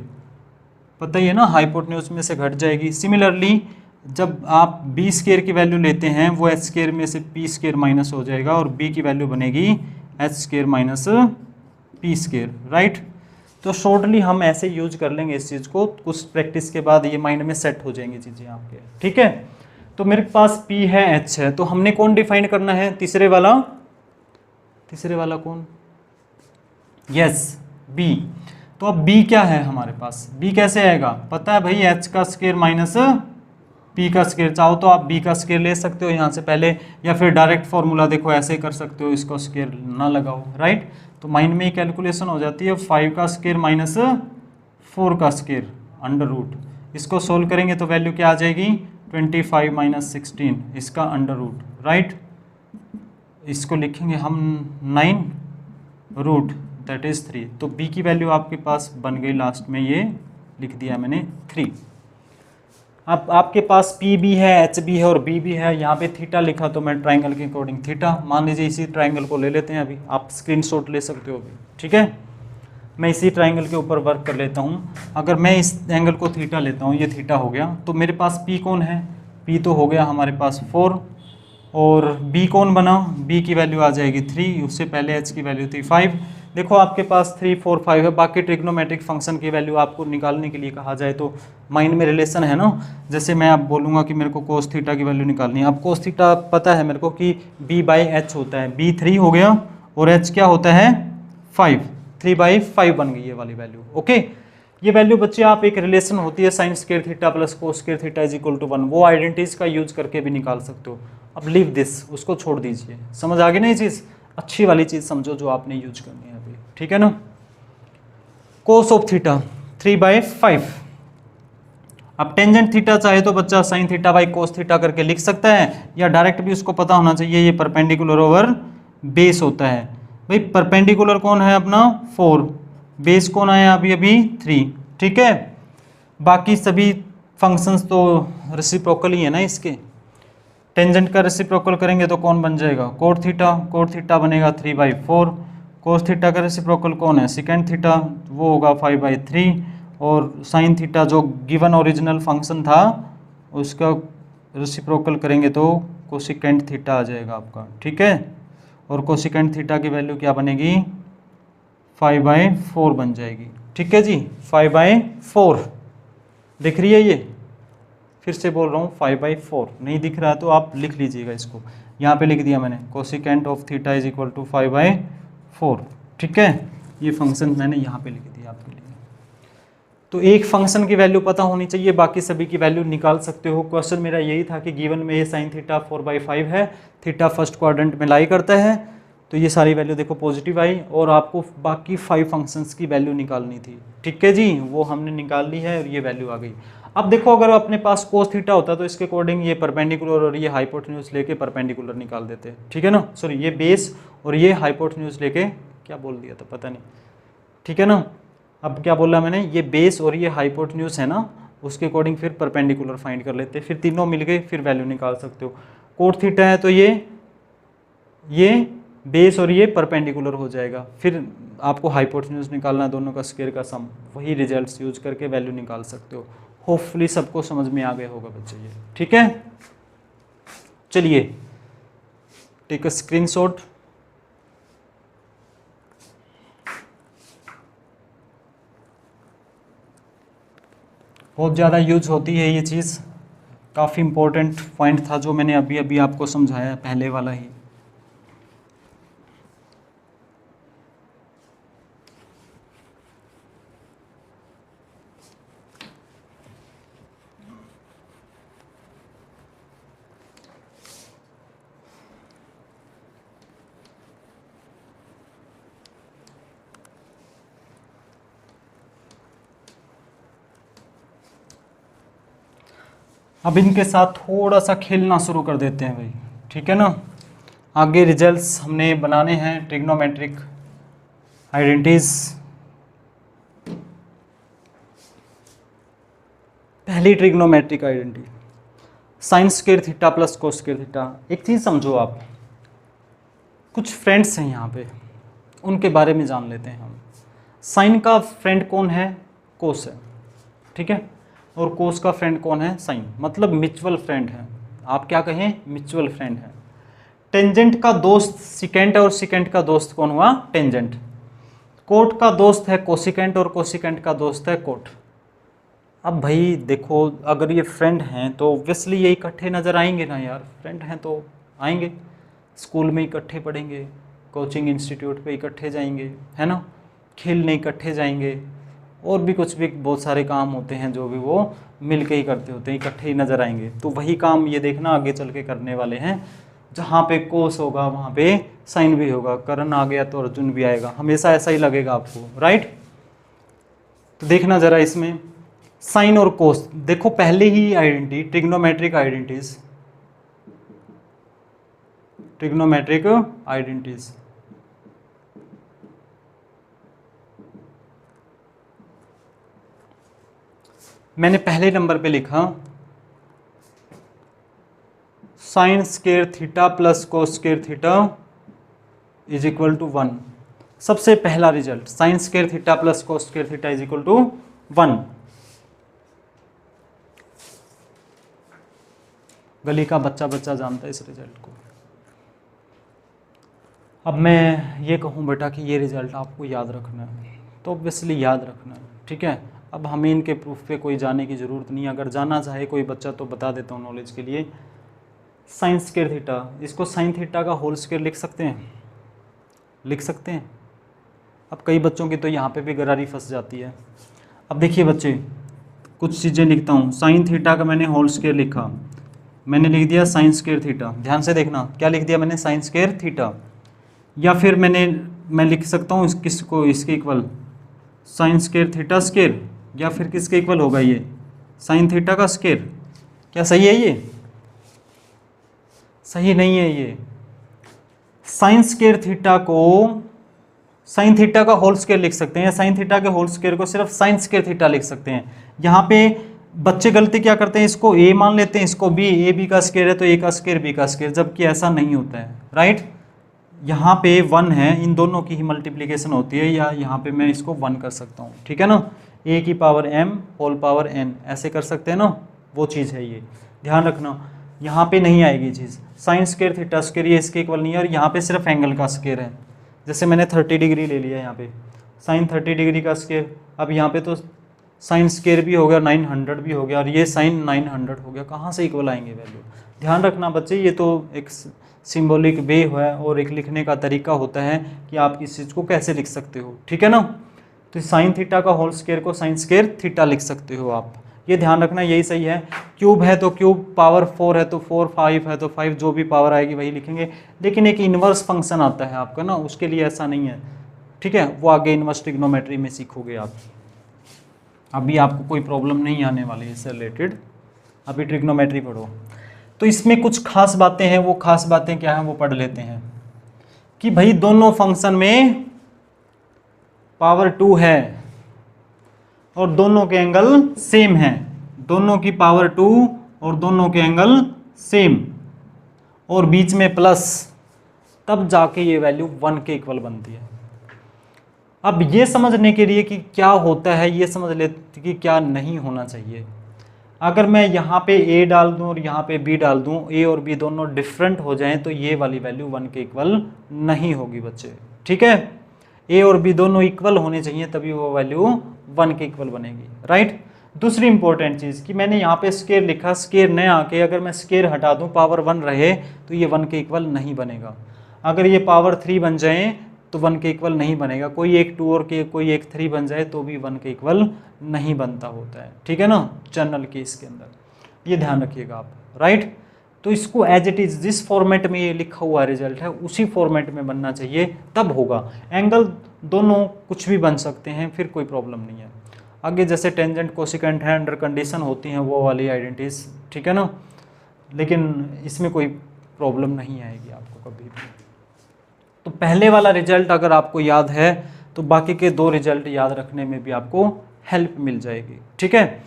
पता ही है ना, हाइपोटेन्यूज में से घट जाएगी। सिमिलरली जब आप b² की वैल्यू लेते हैं, वो h² में से p² माइनस हो जाएगा, और b की वैल्यू बनेगी h² minus P square, right. तो शॉर्टली हम ऐसे यूज कर लेंगे इस चीज़ को, कुछ प्रैक्टिस के बाद ये माइंड में सेट हो जाएंगी चीज़ें आपके, ठीक है। तो मेरे पास P है, H है, तो हमने कौन डिफाइन करना है, तीसरे वाला कौन, यस B। तो अब B क्या है हमारे पास, B कैसे आएगा, पता है भाई, H का स्केयर माइनस P का स्केयर। चाहो तो आप B का स्केयर ले सकते हो यहाँ से पहले, या फिर डायरेक्ट फॉर्मूला देखो ऐसे कर सकते हो, इसको स्केयर ना लगाओ, राइट। तो माइंड में कैलकुलेशन हो जाती है, 5 का स्केयर माइनस 4 का स्केयर अंडर रूट। इसको सोल्व करेंगे तो वैल्यू क्या आ जाएगी, 25 माइनस 16 इसका अंडर रूट, राइट। इसको लिखेंगे हम 9 रूट दैट इज 3। तो B की वैल्यू आपके पास बन गई, लास्ट में ये लिख दिया मैंने 3। अब आपके पास P भी है, H भी है और B भी है। यहाँ पे थीटा लिखा तो मैं ट्राइंगल के अकॉर्डिंग थीटा मान लीजिए, इसी ट्राइंगल को ले लेते हैं अभी, आप स्क्रीनशॉट ले सकते हो अभी, ठीक है। मैं इसी ट्राइंगल के ऊपर वर्क कर लेता हूँ। अगर मैं इस एंगल को थीटा लेता हूँ, ये थीटा हो गया, तो मेरे पास P कौन है, P तो हो गया हमारे पास 4, और B कौन बना, B की वैल्यू आ जाएगी 3, उससे पहले H की वैल्यू थी 5। देखो आपके पास 3, 4, 5 है। बाकी ट्रिग्नोमेट्रिक फंक्शन की वैल्यू आपको निकालने के लिए कहा जाए तो माइंड में रिलेशन है ना, जैसे मैं अब बोलूँगा कि मेरे को कोस थीटा की वैल्यू निकालनी है। अब कोस थीटा पता है मेरे को कि B/H होता है, B 3 हो गया और H क्या होता है 5, 3/5 बन गई ये वाली वैल्यू, ओके। ये वैल्यू बच्चे आप एक रिलेशन होती है sine square theta plus cos square theta is equal to 1, वो आइडेंटिटीज का यूज करके भी निकाल सकते हो। अब लीव दिस, उसको छोड़ दीजिए, समझ आ गई ना ये चीज़, अच्छी वाली चीज़ समझो जो आपने यूज करनी है अभी, ठीक है ना। कोस ऑफ थीटा 3/5। अब टेंजेंट थीटा चाहे तो बच्चा sine theta by cos theta करके लिख सकता है, या डायरेक्ट भी उसको पता होना चाहिए ये परपेंडिकुलर ओवर बेस होता है। भाई परपेंडिकुलर कौन है अपना 4, बेस कौन आया अभी 3, ठीक है। बाकी सभी फंक्शंस तो रेसिप्रोकल ही है ना इसके। टेंजेंट का रेसिप्रोकल करेंगे तो कौन बन जाएगा, कोट थीटा बनेगा 3/4। कोस थीटा का रेसिप्रोकल कौन है, सेकेंड थीटा, वो होगा 5/3। और साइन थीटा जो गिवन ओरिजिनल फंक्शन था उसका रेसिप्रोकल करेंगे तो कोसिकेंट थीटा आ जाएगा आपका, ठीक है। और कोसिकेंट थीटा की वैल्यू क्या बनेगी 5/4 बन जाएगी, ठीक है जी। 5/4 दिख रही है ये, फिर से बोल रहा हूँ 5/4, नहीं दिख रहा है तो आप लिख लीजिएगा इसको, यहाँ पे लिख दिया मैंने, cosecant of theta is equal to 5/4, ठीक है। ये फंक्शन मैंने यहाँ पे लिख दिया आपके लिए। तो एक फंक्शन की वैल्यू पता होनी चाहिए, बाकी सभी की वैल्यू निकाल सकते हो। क्वेश्चन मेरा यही था कि गिवन में ये साइन थीटा 4/5 है, थीटा फर्स्ट क्वाड्रेंट में लाई करता है, तो ये सारी वैल्यू देखो पॉजिटिव आई, और आपको बाकी 5 फंक्शंस की वैल्यू निकालनी थी, ठीक है जी। वो हमने निकाल ली है और ये वैल्यू आ गई। अब देखो अगर अपने पास कोस थीटा होता तो इसके अकॉर्डिंग ये परपेंडिकुलर और ये हाइपोटेन्यूज लेके परपेंडिकुलर निकाल देते, ठीक है ना। सॉरी, ये बेस और ये हाइपोटेन्यूज लेके, क्या बोल दिया था पता नहीं, ठीक है ना। अब क्या बोला मैंने, ये बेस और ये हाइपोटेन्यूज है ना, उसके अकॉर्डिंग फिर परपेंडिकुलर फाइंड कर लेते, फिर तीनों मिल गए, फिर वैल्यू निकाल सकते हो। कोट थीटा है तो ये बेस और ये परपेंडिकुलर हो जाएगा, फिर आपको हाइपोटेन्यूज निकालना, दोनों का स्क्वायर का सम, वही रिजल्ट्स यूज करके वैल्यू निकाल सकते हो। होपफुली सबको समझ में आ गया होगा बच्चे ये, ठीक है। चलिए टेक अ स्क्रीनशॉट। बहुत ज़्यादा यूज होती है ये चीज़, काफ़ी इंपॉर्टेंट पॉइंट था जो मैंने अभी अभी आपको समझाया पहले वाला ही। अब इनके साथ थोड़ा सा खेलना शुरू कर देते हैं भाई, ठीक है ना। आगे रिजल्ट्स हमने बनाने हैं ट्रिग्नोमेट्रिक आइडेंटिटीज। पहली trigonometric identity sign square theta plus cos square theta. एक चीज़ समझो आप, कुछ फ्रेंड्स हैं यहाँ पे, उनके बारे में जान लेते हैं हम। साइन का फ्रेंड कौन है, कोस है, ठीक है। और कोस का फ्रेंड कौन है, साइन, मतलब म्यूचुअल फ्रेंड है। आप क्या कहें, म्यूचुअल फ्रेंड है। टेंजेंट का दोस्त सिकेंट है और सिकेंट का दोस्त कौन हुआ, टेंजेंट। कोट का दोस्त है कोसिकेंट और कोसिकेंट का दोस्त है कोट। अब भाई देखो, अगर ये फ्रेंड हैं तो ऑब्वियसली ये इकट्ठे नज़र आएंगे ना यार, फ्रेंड हैं तो आएंगे, स्कूल में इकट्ठे पढ़ेंगे, कोचिंग इंस्टीट्यूट पे इकट्ठे जाएंगे, है ना, खेलने इकट्ठे जाएंगे, और भी कुछ भी बहुत सारे काम होते हैं जो भी वो मिल के ही करते होते हैं, इकट्ठे ही नज़र आएंगे। तो वही काम ये देखना आगे चल के करने वाले हैं, जहाँ पे कोस होगा वहाँ पे साइन भी होगा, करण आ गया तो अर्जुन भी आएगा, हमेशा ऐसा ही लगेगा आपको, राइट। तो देखना ज़रा इसमें साइन और कोस, देखो पहले ही identity trigonometric identities, trigonometric identities मैंने पहले नंबर पे लिखा sine square theta plus cos square theta is equal to 1। सबसे पहला result sine square theta plus cos square theta is equal to 1। गली का बच्चा बच्चा जानता है इस रिजल्ट को। अब मैं ये कहूँ बेटा कि ये रिजल्ट आपको याद रखना है, तो ऑब्वियसली याद रखना है, ठीक है। अब हमें इनके प्रूफ पे कोई जाने की ज़रूरत नहीं है, अगर जाना चाहे कोई बच्चा तो बता देता हूँ नॉलेज के लिए। साइन स्क्वायर थीटा, इसको साइन थीटा का होल स्क्वायर लिख सकते हैं, लिख सकते हैं। अब कई बच्चों की तो यहाँ पे भी गरारी फंस जाती है। अब देखिए बच्चे, कुछ चीज़ें लिखता हूँ। साइन थीटा का मैंने होल स्क्वायर लिखा, मैंने लिख दिया साइन स्क्वायर थीटा, ध्यान से देखना क्या लिख दिया मैंने, साइन स्क्वायर थीटा। या फिर मैं लिख सकता हूँ किसको, इसके equal sign square theta square, या फिर किसके इक्वल होगा ये, साइन थीटा का स्क्वायर। क्या सही है ये? सही नहीं है ये। साइन स्क्वायर थीटा को साइन थीटा का होल स्क्वायर लिख सकते हैं, साइन थीटा के होल स्क्वायर को सिर्फ साइन स्क्वायर थीटा लिख सकते हैं। यहाँ पे बच्चे गलती क्या करते हैं, इसको ए मान लेते हैं, इसको बी, ए बी का स्क्वायर है तो ए का स्क्वायर बी का स्क्वायर, जबकि ऐसा नहीं होता है, राइट। यहाँ पे 1 है, इन दोनों की ही मल्टीप्लिकेशन होती है, या यहाँ पे मैं इसको 1 कर सकता हूँ, ठीक है ना, ए की power m whole power n, ऐसे कर सकते हैं ना, वो चीज़ है ये, ध्यान रखना। यहाँ पे नहीं आएगी चीज़, साइन स्क्वायर थीटा स्क्वायर ये इसके इक्वल नहीं है, और यहाँ पे सिर्फ एंगल का स्क्वायर है। जैसे मैंने 30 डिग्री ले लिया यहाँ पे, साइन 30 डिग्री का स्क्वायर, अब यहाँ पे तो साइन स्क्वायर भी हो गया, 900 भी हो गया, और ये साइन 900 हो गया, कहाँ से इक्वल आएंगे वैल्यू। ध्यान रखना बच्चे, ये तो एक सिंबॉलिक वे है और एक लिखने का तरीका होता है कि आप इस चीज़ को कैसे लिख सकते हो, ठीक है ना। तो साइन थीटा का होल स्क्वायर को साइन स्क्वायर थीटा लिख सकते हो आप, ये ध्यान रखना, यही सही है। क्यूब है तो क्यूब, पावर 4 है तो 4, 5 है तो 5, जो भी पावर आएगी वही लिखेंगे। लेकिन एक इन्वर्स फंक्शन आता है आपका ना, उसके लिए ऐसा नहीं है, ठीक है, वो आगे इन्वर्स ट्रिग्नोमेट्री में सीखोगे आप, अभी आपको कोई प्रॉब्लम नहीं आने वाली है इससे रिलेटेड, अभी ट्रिग्नोमेट्री पढ़ो। तो इसमें कुछ खास बातें हैं, वो खास बातें क्या हैं वो पढ़ लेते हैं। कि भाई दोनों फंक्शन में पावर 2 है और दोनों के एंगल सेम हैं, दोनों की पावर 2 और दोनों के एंगल सेम, और बीच में प्लस, तब जाके ये वैल्यू 1 के इक्वल बनती है। अब ये समझने के लिए कि क्या होता है, ये समझ लेते कि क्या नहीं होना चाहिए। अगर मैं यहाँ पे a डाल दूँ और यहाँ पे b डाल दूँ, a और b दोनों डिफरेंट हो जाएं, तो ये वाली वैल्यू 1 के इक्वल नहीं होगी बच्चे, ठीक है। a और b दोनों इक्वल होने चाहिए, तभी वो वैल्यू 1 के इक्वल बनेगी, राइट। दूसरी इंपॉर्टेंट चीज़ कि मैंने यहाँ पे स्क्वायर लिखा, स्क्वायर न आके अगर मैं स्क्वायर हटा दूँ, पावर 1 रहे, तो ये 1 के इक्वल नहीं बनेगा। अगर ये पावर 3 बन जाए तो 1 के इक्वल नहीं बनेगा, कोई एक 2 और के कोई एक 3 बन जाए तो भी 1 के इक्वल नहीं बनता होता है, ठीक है ना, जनरल केस के अंदर, ये ध्यान रखिएगा आप, राइट। तो इसको एज इट इज़ जिस फॉर्मेट में ये लिखा हुआ रिजल्ट है उसी फॉर्मेट में बनना चाहिए, तब होगा। एंगल दोनों कुछ भी बन सकते हैं, फिर कोई प्रॉब्लम नहीं है। आगे जैसे टेंजेंट कोसिकेंट है, अंडर कंडीशन होती हैं वो वाली आइडेंटिटीज, ठीक है ना, लेकिन इसमें कोई प्रॉब्लम नहीं आएगी आपको कभी भी। तो पहले वाला रिजल्ट अगर आपको याद है तो बाकी के 2 रिजल्ट याद रखने में भी आपको हेल्प मिल जाएगी, ठीक है।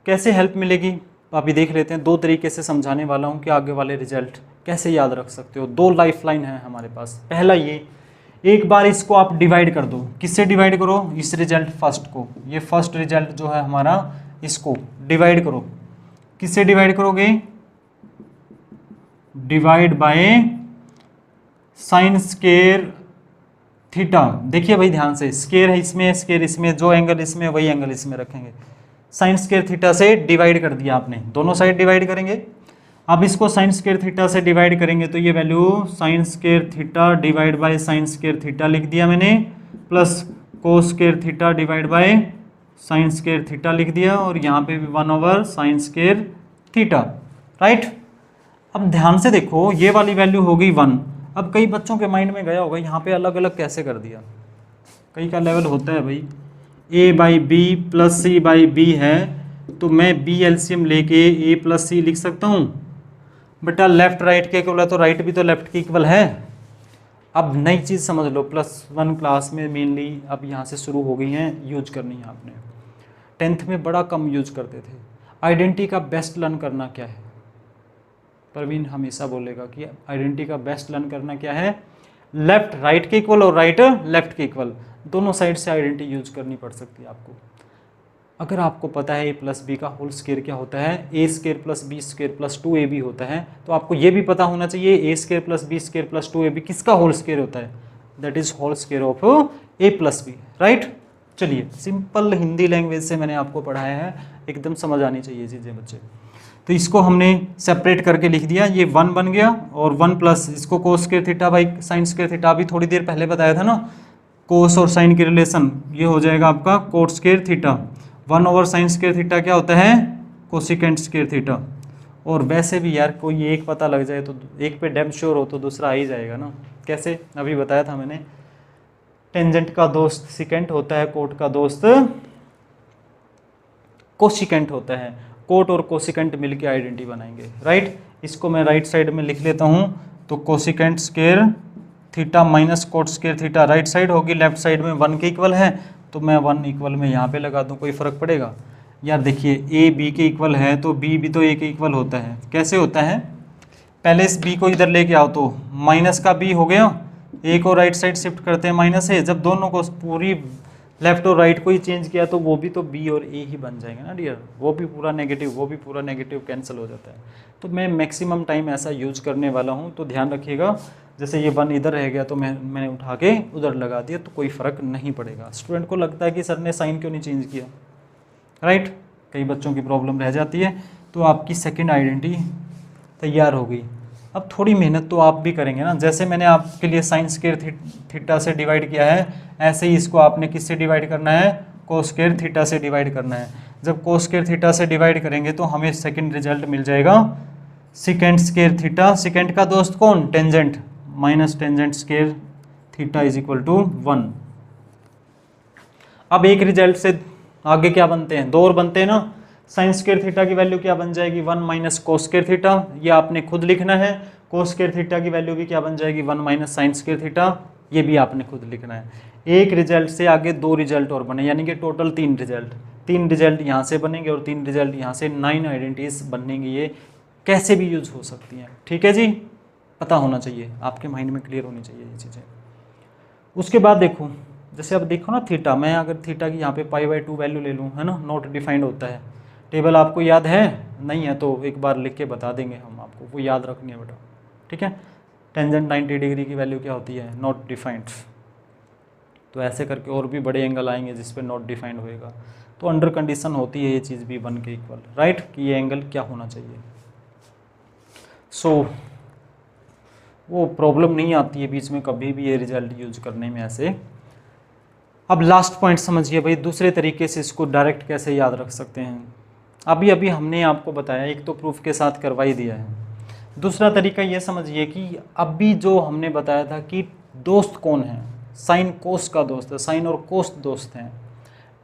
कैसे हेल्प मिलेगी अभी देख लेते हैं, 2 तरीके से समझाने वाला हूँ कि आगे वाले रिजल्ट कैसे याद रख सकते हो। 2 लाइफ लाइन है हमारे पास। पहला ये, एक बार इसको आप डिवाइड कर दो, किससे डिवाइड करो, इस रिजल्ट फर्स्ट को, ये फर्स्ट रिजल्ट जो है हमारा, इसको डिवाइड करो, किससे डिवाइड करोगे, divide by sine square theta, देखिए भाई ध्यान से, स्केयर है इसमें, स्केयर इसमें, जो एंगल इसमें वही एंगल इसमें रखेंगे। साइन स्केयर थीटा से डिवाइड कर दिया आपने, दोनों साइड डिवाइड करेंगे। अब इसको साइन स्केयर थीटा से डिवाइड करेंगे तो ये value sine square theta divide by sine square theta लिख दिया मैंने, plus cos square theta divide by sine square theta लिख दिया, और यहाँ पे भी 1/sin स्केयर थीटा, राइट। अब ध्यान से देखो, ये वाली वैल्यू हो गई 1। अब कई बच्चों के माइंड में गया होगा यहाँ पे अलग अलग कैसे कर दिया, कई का लेवल होता है भाई, a/b प्लस c/b है तो मैं b एलसीएम लेके a प्लस सी लिख सकता हूँ। बेटा लेफ्ट राइट के इक्वल है तो राइट भी तो लेफ्ट के इक्वल है। अब नई चीज़ समझ लो, +1 क्लास में मेनली अब यहाँ से शुरू हो गई हैं यूज करनी है आपने, 10th में बड़ा कम यूज करते थे। आइडेंटिटी का बेस्ट लर्न करना क्या है, प्रवीण हमेशा बोलेगा कि आइडेंटिटी का बेस्ट लर्न करना क्या है, लेफ्ट राइट के इक्वल और राइट लेफ्ट के इक्वल, दोनों साइड से आइडेंटिटी यूज करनी पड़ सकती है आपको। अगर आपको पता है a प्लस बी का होल स्क्वायर क्या होता है, a square plus B square plus 2ab होता है, तो आपको ये भी पता होना चाहिए a square plus B square plus 2ab किसका होल स्क्वायर होता है, that is whole square of a plus B, right. चलिए सिंपल हिंदी लैंग्वेज से मैंने आपको पढ़ाया है, एकदम समझ आनी चाहिए चीज़ें बच्चे। तो इसको हमने सेपरेट करके लिख दिया, ये 1 बन गया, और 1 प्लस इसको कोस square theta by sine square theta, अभी थोड़ी देर पहले बताया था ना, कोस और साइन की रिलेशन, ये हो जाएगा आपका coat square theta. 1/sin square theta क्या होता है, कोसिकेंट स्क्वायर थीटा। और वैसे भी यार कोई एक पता लग जाए तो एक पे डैम श्योर हो तो दूसरा आ ही जाएगा ना, कैसे, अभी बताया था मैंने, टेंजेंट का दोस्त सिकेंट होता है, कोट का दोस्त कोसिकेंट होता है, कोट और कोसिकेंट मिलके आइडेंटिटी बनाएंगे, राइट। इसको मैं राइट साइड में लिख लेता हूँ, तो cosecant square theta minus cot square theta right side होगी, लेफ्ट साइड में 1 के इक्वल है, तो मैं 1 इक्वल में यहाँ पे लगा दूँ, कोई फ़र्क पड़ेगा यार। देखिए a b के इक्वल है तो b भी तो a के इक्वल होता है, कैसे होता है, पहले इस b को इधर लेके आओ तो माइनस का b हो गया, a को राइट साइड शिफ्ट करते हैं माइनस a, जब दोनों को पूरी लेफ्ट और राइट को ही चेंज किया तो वो भी तो b और a ही बन जाएंगे ना डियर, वो भी पूरा नेगेटिव, वो भी पूरा नेगेटिव कैंसिल हो जाता है। तो मैं मैक्सिमम टाइम ऐसा यूज करने वाला हूँ, तो ध्यान रखिएगा, जैसे ये 1 इधर रह गया तो मैंने उठा के उधर लगा दिया तो कोई फ़र्क नहीं पड़ेगा। स्टूडेंट को लगता है कि सर ने साइन क्यों नहीं चेंज किया, राइट, कई बच्चों की प्रॉब्लम रह जाती है। तो आपकी सेकंड आइडेंटिटी तैयार हो गई। अब थोड़ी मेहनत तो आप भी करेंगे ना, जैसे मैंने आपके लिए साइन स्क्वायर थीटा से डिवाइड किया है, ऐसे ही इसको आपने किससे डिवाइड करना है, कोस स्क्वायर थीटा से डिवाइड करना है। जब कोस स्क्वायर थीटा से डिवाइड करेंगे तो हमें सेकंड रिजल्ट मिल जाएगा सिकेंट स्क्वायर थीटा, सिकेंट का दोस्त कौन, tangent, minus tangent square theta is equal to 1। अब एक रिजल्ट से आगे क्या बनते हैं, 2 और बनते हैं ना। साइन स्क्वायर थीटा की वैल्यू क्या बन जाएगी, 1 माइनस कोस स्क्वायर थीटा, ये आपने खुद लिखना है। कोस स्क्वायर थीटा की वैल्यू भी क्या बन जाएगी, 1 माइनस साइन स्क्वायर थीटा, ये भी आपने खुद लिखना है। एक रिजल्ट से आगे 2 रिजल्ट और बने, यानी कि टोटल 3 रिजल्ट, 3 रिजल्ट यहाँ से बनेंगे और 3 रिजल्ट यहाँ से, 9 आइडेंटिटीज बनेंगी। ये कैसे भी यूज हो सकती हैं, ठीक है जी, पता होना चाहिए, आपके माइंड में क्लियर होनी चाहिए ये चीज़ें। उसके बाद देखो, जैसे अब देखो ना थीटा, मैं अगर थीटा की यहाँ पे π/2 वैल्यू ले लूँ, है ना, नॉट डिफाइंड होता है, टेबल आपको याद है, नहीं है तो एक बार लिख के बता देंगे हम आपको, वो याद रखनी है बेटा, ठीक है। टेंजेंट 90 डिग्री की वैल्यू क्या होती है, नॉट डिफाइंड, तो ऐसे करके और भी बड़े एंगल आएंगे जिस पे नॉट डिफाइंड होएगा, तो अंडर कंडीशन होती है ये चीज़ भी 1 के इक्वल, राइट, कि ये एंगल क्या होना चाहिए। सो वो प्रॉब्लम नहीं आती है बीच में कभी भी ये रिजल्ट यूज करने में ऐसे। अब लास्ट पॉइंट समझिए भाई, दूसरे तरीके से इसको डायरेक्ट कैसे याद रख सकते हैं। अभी अभी हमने आपको बताया, एक तो प्रूफ के साथ करवा ही दिया है, दूसरा तरीका ये समझिए कि अभी जो हमने बताया था कि दोस्त कौन है, साइन कोस का दोस्त है, साइन और कोस दोस्त हैं,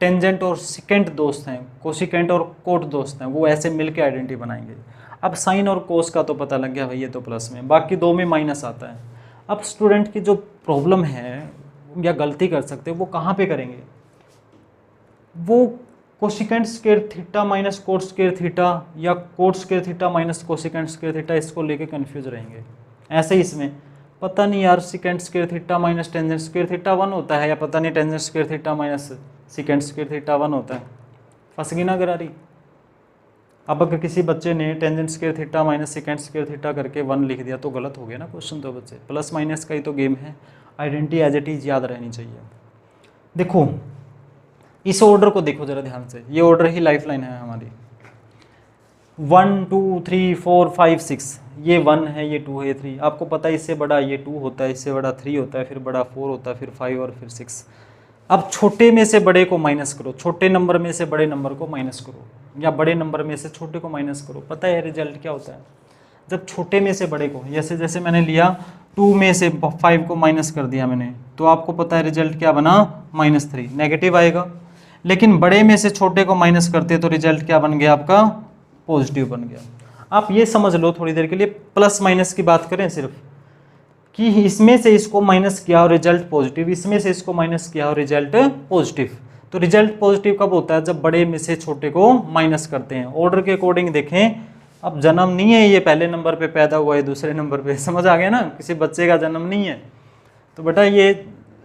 टेंजेंट और सिकेंट दोस्त हैं, कोसिकेंट और कोट दोस्त हैं, वो ऐसे मिलके आइडेंटिटी बनाएंगे। अब साइन और कोस का तो पता लग गया भाई, ये तो प्लस में, बाकी 2 में माइनस आता है। अब स्टूडेंट की जो प्रॉब्लम है या गलती कर सकते हैं वो कहाँ पे करेंगे, वो cosecant square theta minus cot square theta या cot square theta minus cosecant square theta, इसको लेके कंफ्यूज रहेंगे। ऐसे ही इसमें पता नहीं यार, secant square theta minus tangent square theta 1 होता है, या पता नहीं tangent square theta minus secant square theta 1 होता है, फंस गई ना गरारी। अब अगर किसी बच्चे ने tangent square theta minus secant square theta करके 1 लिख दिया तो गलत हो गया ना क्वेश्चन, तो बच्चे प्लस माइनस का ही तो गेम है। आइडेंटिटी एज इट इज याद रहनी चाहिए। देखो इस ऑर्डर को देखो जरा ध्यान से, ये ऑर्डर ही लाइफलाइन है हमारी। 1 2 3 4 5 6, ये 1 है, ये 2 है, ये 3। आपको पता है इससे बड़ा ये 2 होता है, इससे बड़ा 3 होता है, फिर बड़ा 4 होता है, फिर 5 और फिर 6। अब छोटे में से बड़े को माइनस करो, छोटे नंबर में से बड़े नंबर को माइनस करो, या बड़े नंबर में से छोटे को माइनस करो। पता है रिजल्ट क्या होता है? जब छोटे में से बड़े को, जैसे जैसे मैंने लिया 2 में से 5 को माइनस कर दिया मैंने, तो आपको पता है रिजल्ट क्या बना? -3, नेगेटिव आएगा। लेकिन बड़े में से छोटे को माइनस करते तो रिजल्ट क्या बन गया आपका? पॉजिटिव बन गया। आप ये समझ लो थोड़ी देर के लिए, प्लस माइनस की बात करें सिर्फ, कि इसमें से इसको माइनस किया और रिजल्ट पॉजिटिव, इसमें से इसको माइनस किया और रिजल्ट पॉजिटिव। तो रिजल्ट पॉजिटिव कब होता है? जब बड़े में से छोटे को माइनस करते हैं। ऑर्डर के अकॉर्डिंग देखें, अब जन्म नहीं है ये पहले नंबर पे पैदा हुआ है दूसरे नंबर पे, समझ आ गया ना? किसी बच्चे का जन्म नहीं है। तो बेटा ये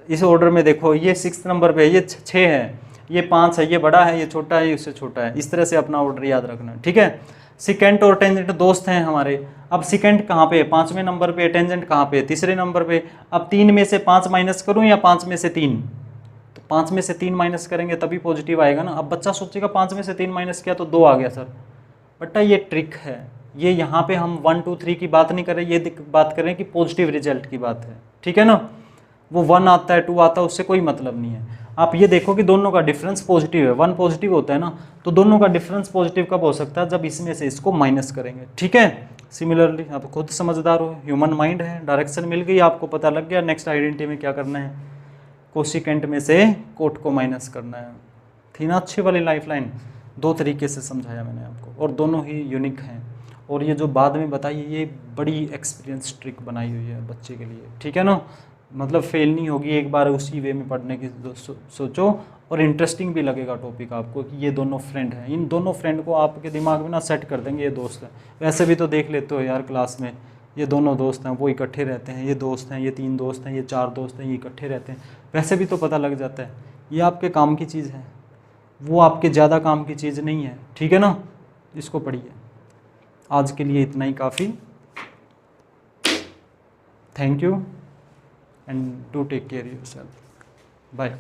इस ऑर्डर में देखो, ये 6 नंबर पे, ये 6 है, ये 5 है, ये बड़ा है, ये छोटा है, ये उससे छोटा है। इस तरह से अपना ऑर्डर याद रखना, ठीक है। सिकेंट और टेंजेंट दोस्त हैं हमारे। अब सिकेंट कहाँ पे है? 5वें नंबर पे। टेंजेंट कहाँ पे है? तीसरे नंबर पे। अब 3 में से 5 माइनस करूँ या 5 में से 3? तो 5 में से 3 माइनस करेंगे तभी पॉजिटिव आएगा ना। अब बच्चा सोचेगा 5 में से 3 माइनस किया तो 2 आ गया सर। बेटा ये ट्रिक है, ये यहाँ पे हम 1 2 3 की बात नहीं कर रहे, ये बात कर रहे हैं कि पॉजिटिव रिजल्ट की बात है, ठीक है ना। वो 1 आता है 2 आता है, उससे कोई मतलब नहीं है। आप ये देखो कि दोनों का डिफरेंस पॉजिटिव है, 1 पॉजिटिव होता है ना, तो दोनों का डिफरेंस पॉजिटिव कब हो सकता है? जब इसमें से इसको माइनस करेंगे, ठीक है। सिमिलरली आप खुद समझदार हो, ह्यूमन माइंड है, डायरेक्शन मिल गई, आपको पता लग गया नेक्स्ट आइडेंटिटी में क्या करना है। कोसिकेंट में से कोट को माइनस करना है। थी ना अच्छी वाली लाइफलाइन? 2 तरीके से समझाया मैंने आपको, और दोनों ही यूनिक हैं। और ये जो बाद में बताई, ये बड़ी एक्सपीरियंस ट्रिक बनाई हुई है बच्चे के लिए, ठीक है ना। मतलब फेल नहीं होगी, एक बार उसी वे में पढ़ने की सोचो, और इंटरेस्टिंग भी लगेगा टॉपिक आपको कि ये दोनों फ्रेंड हैं। इन दोनों फ्रेंड को आपके दिमाग में ना सेट कर देंगे, ये दोस्त हैं। वैसे भी तो देख लेते हो यार क्लास में, ये दोनों दोस्त हैं, वो इकट्ठे रहते हैं, ये दोस्त हैं, ये 3 दोस्त हैं, ये 4 दोस्त हैं, ये इकट्ठे रहते हैं। वैसे भी तो पता लग जाता है। ये आपके काम की चीज़ है, वो आपके ज़्यादा काम की चीज़ नहीं है, ठीक है ना। इसको पढ़िए। आज के लिए इतना ही काफ़ी। Thank you and do take care of yourself. Bye.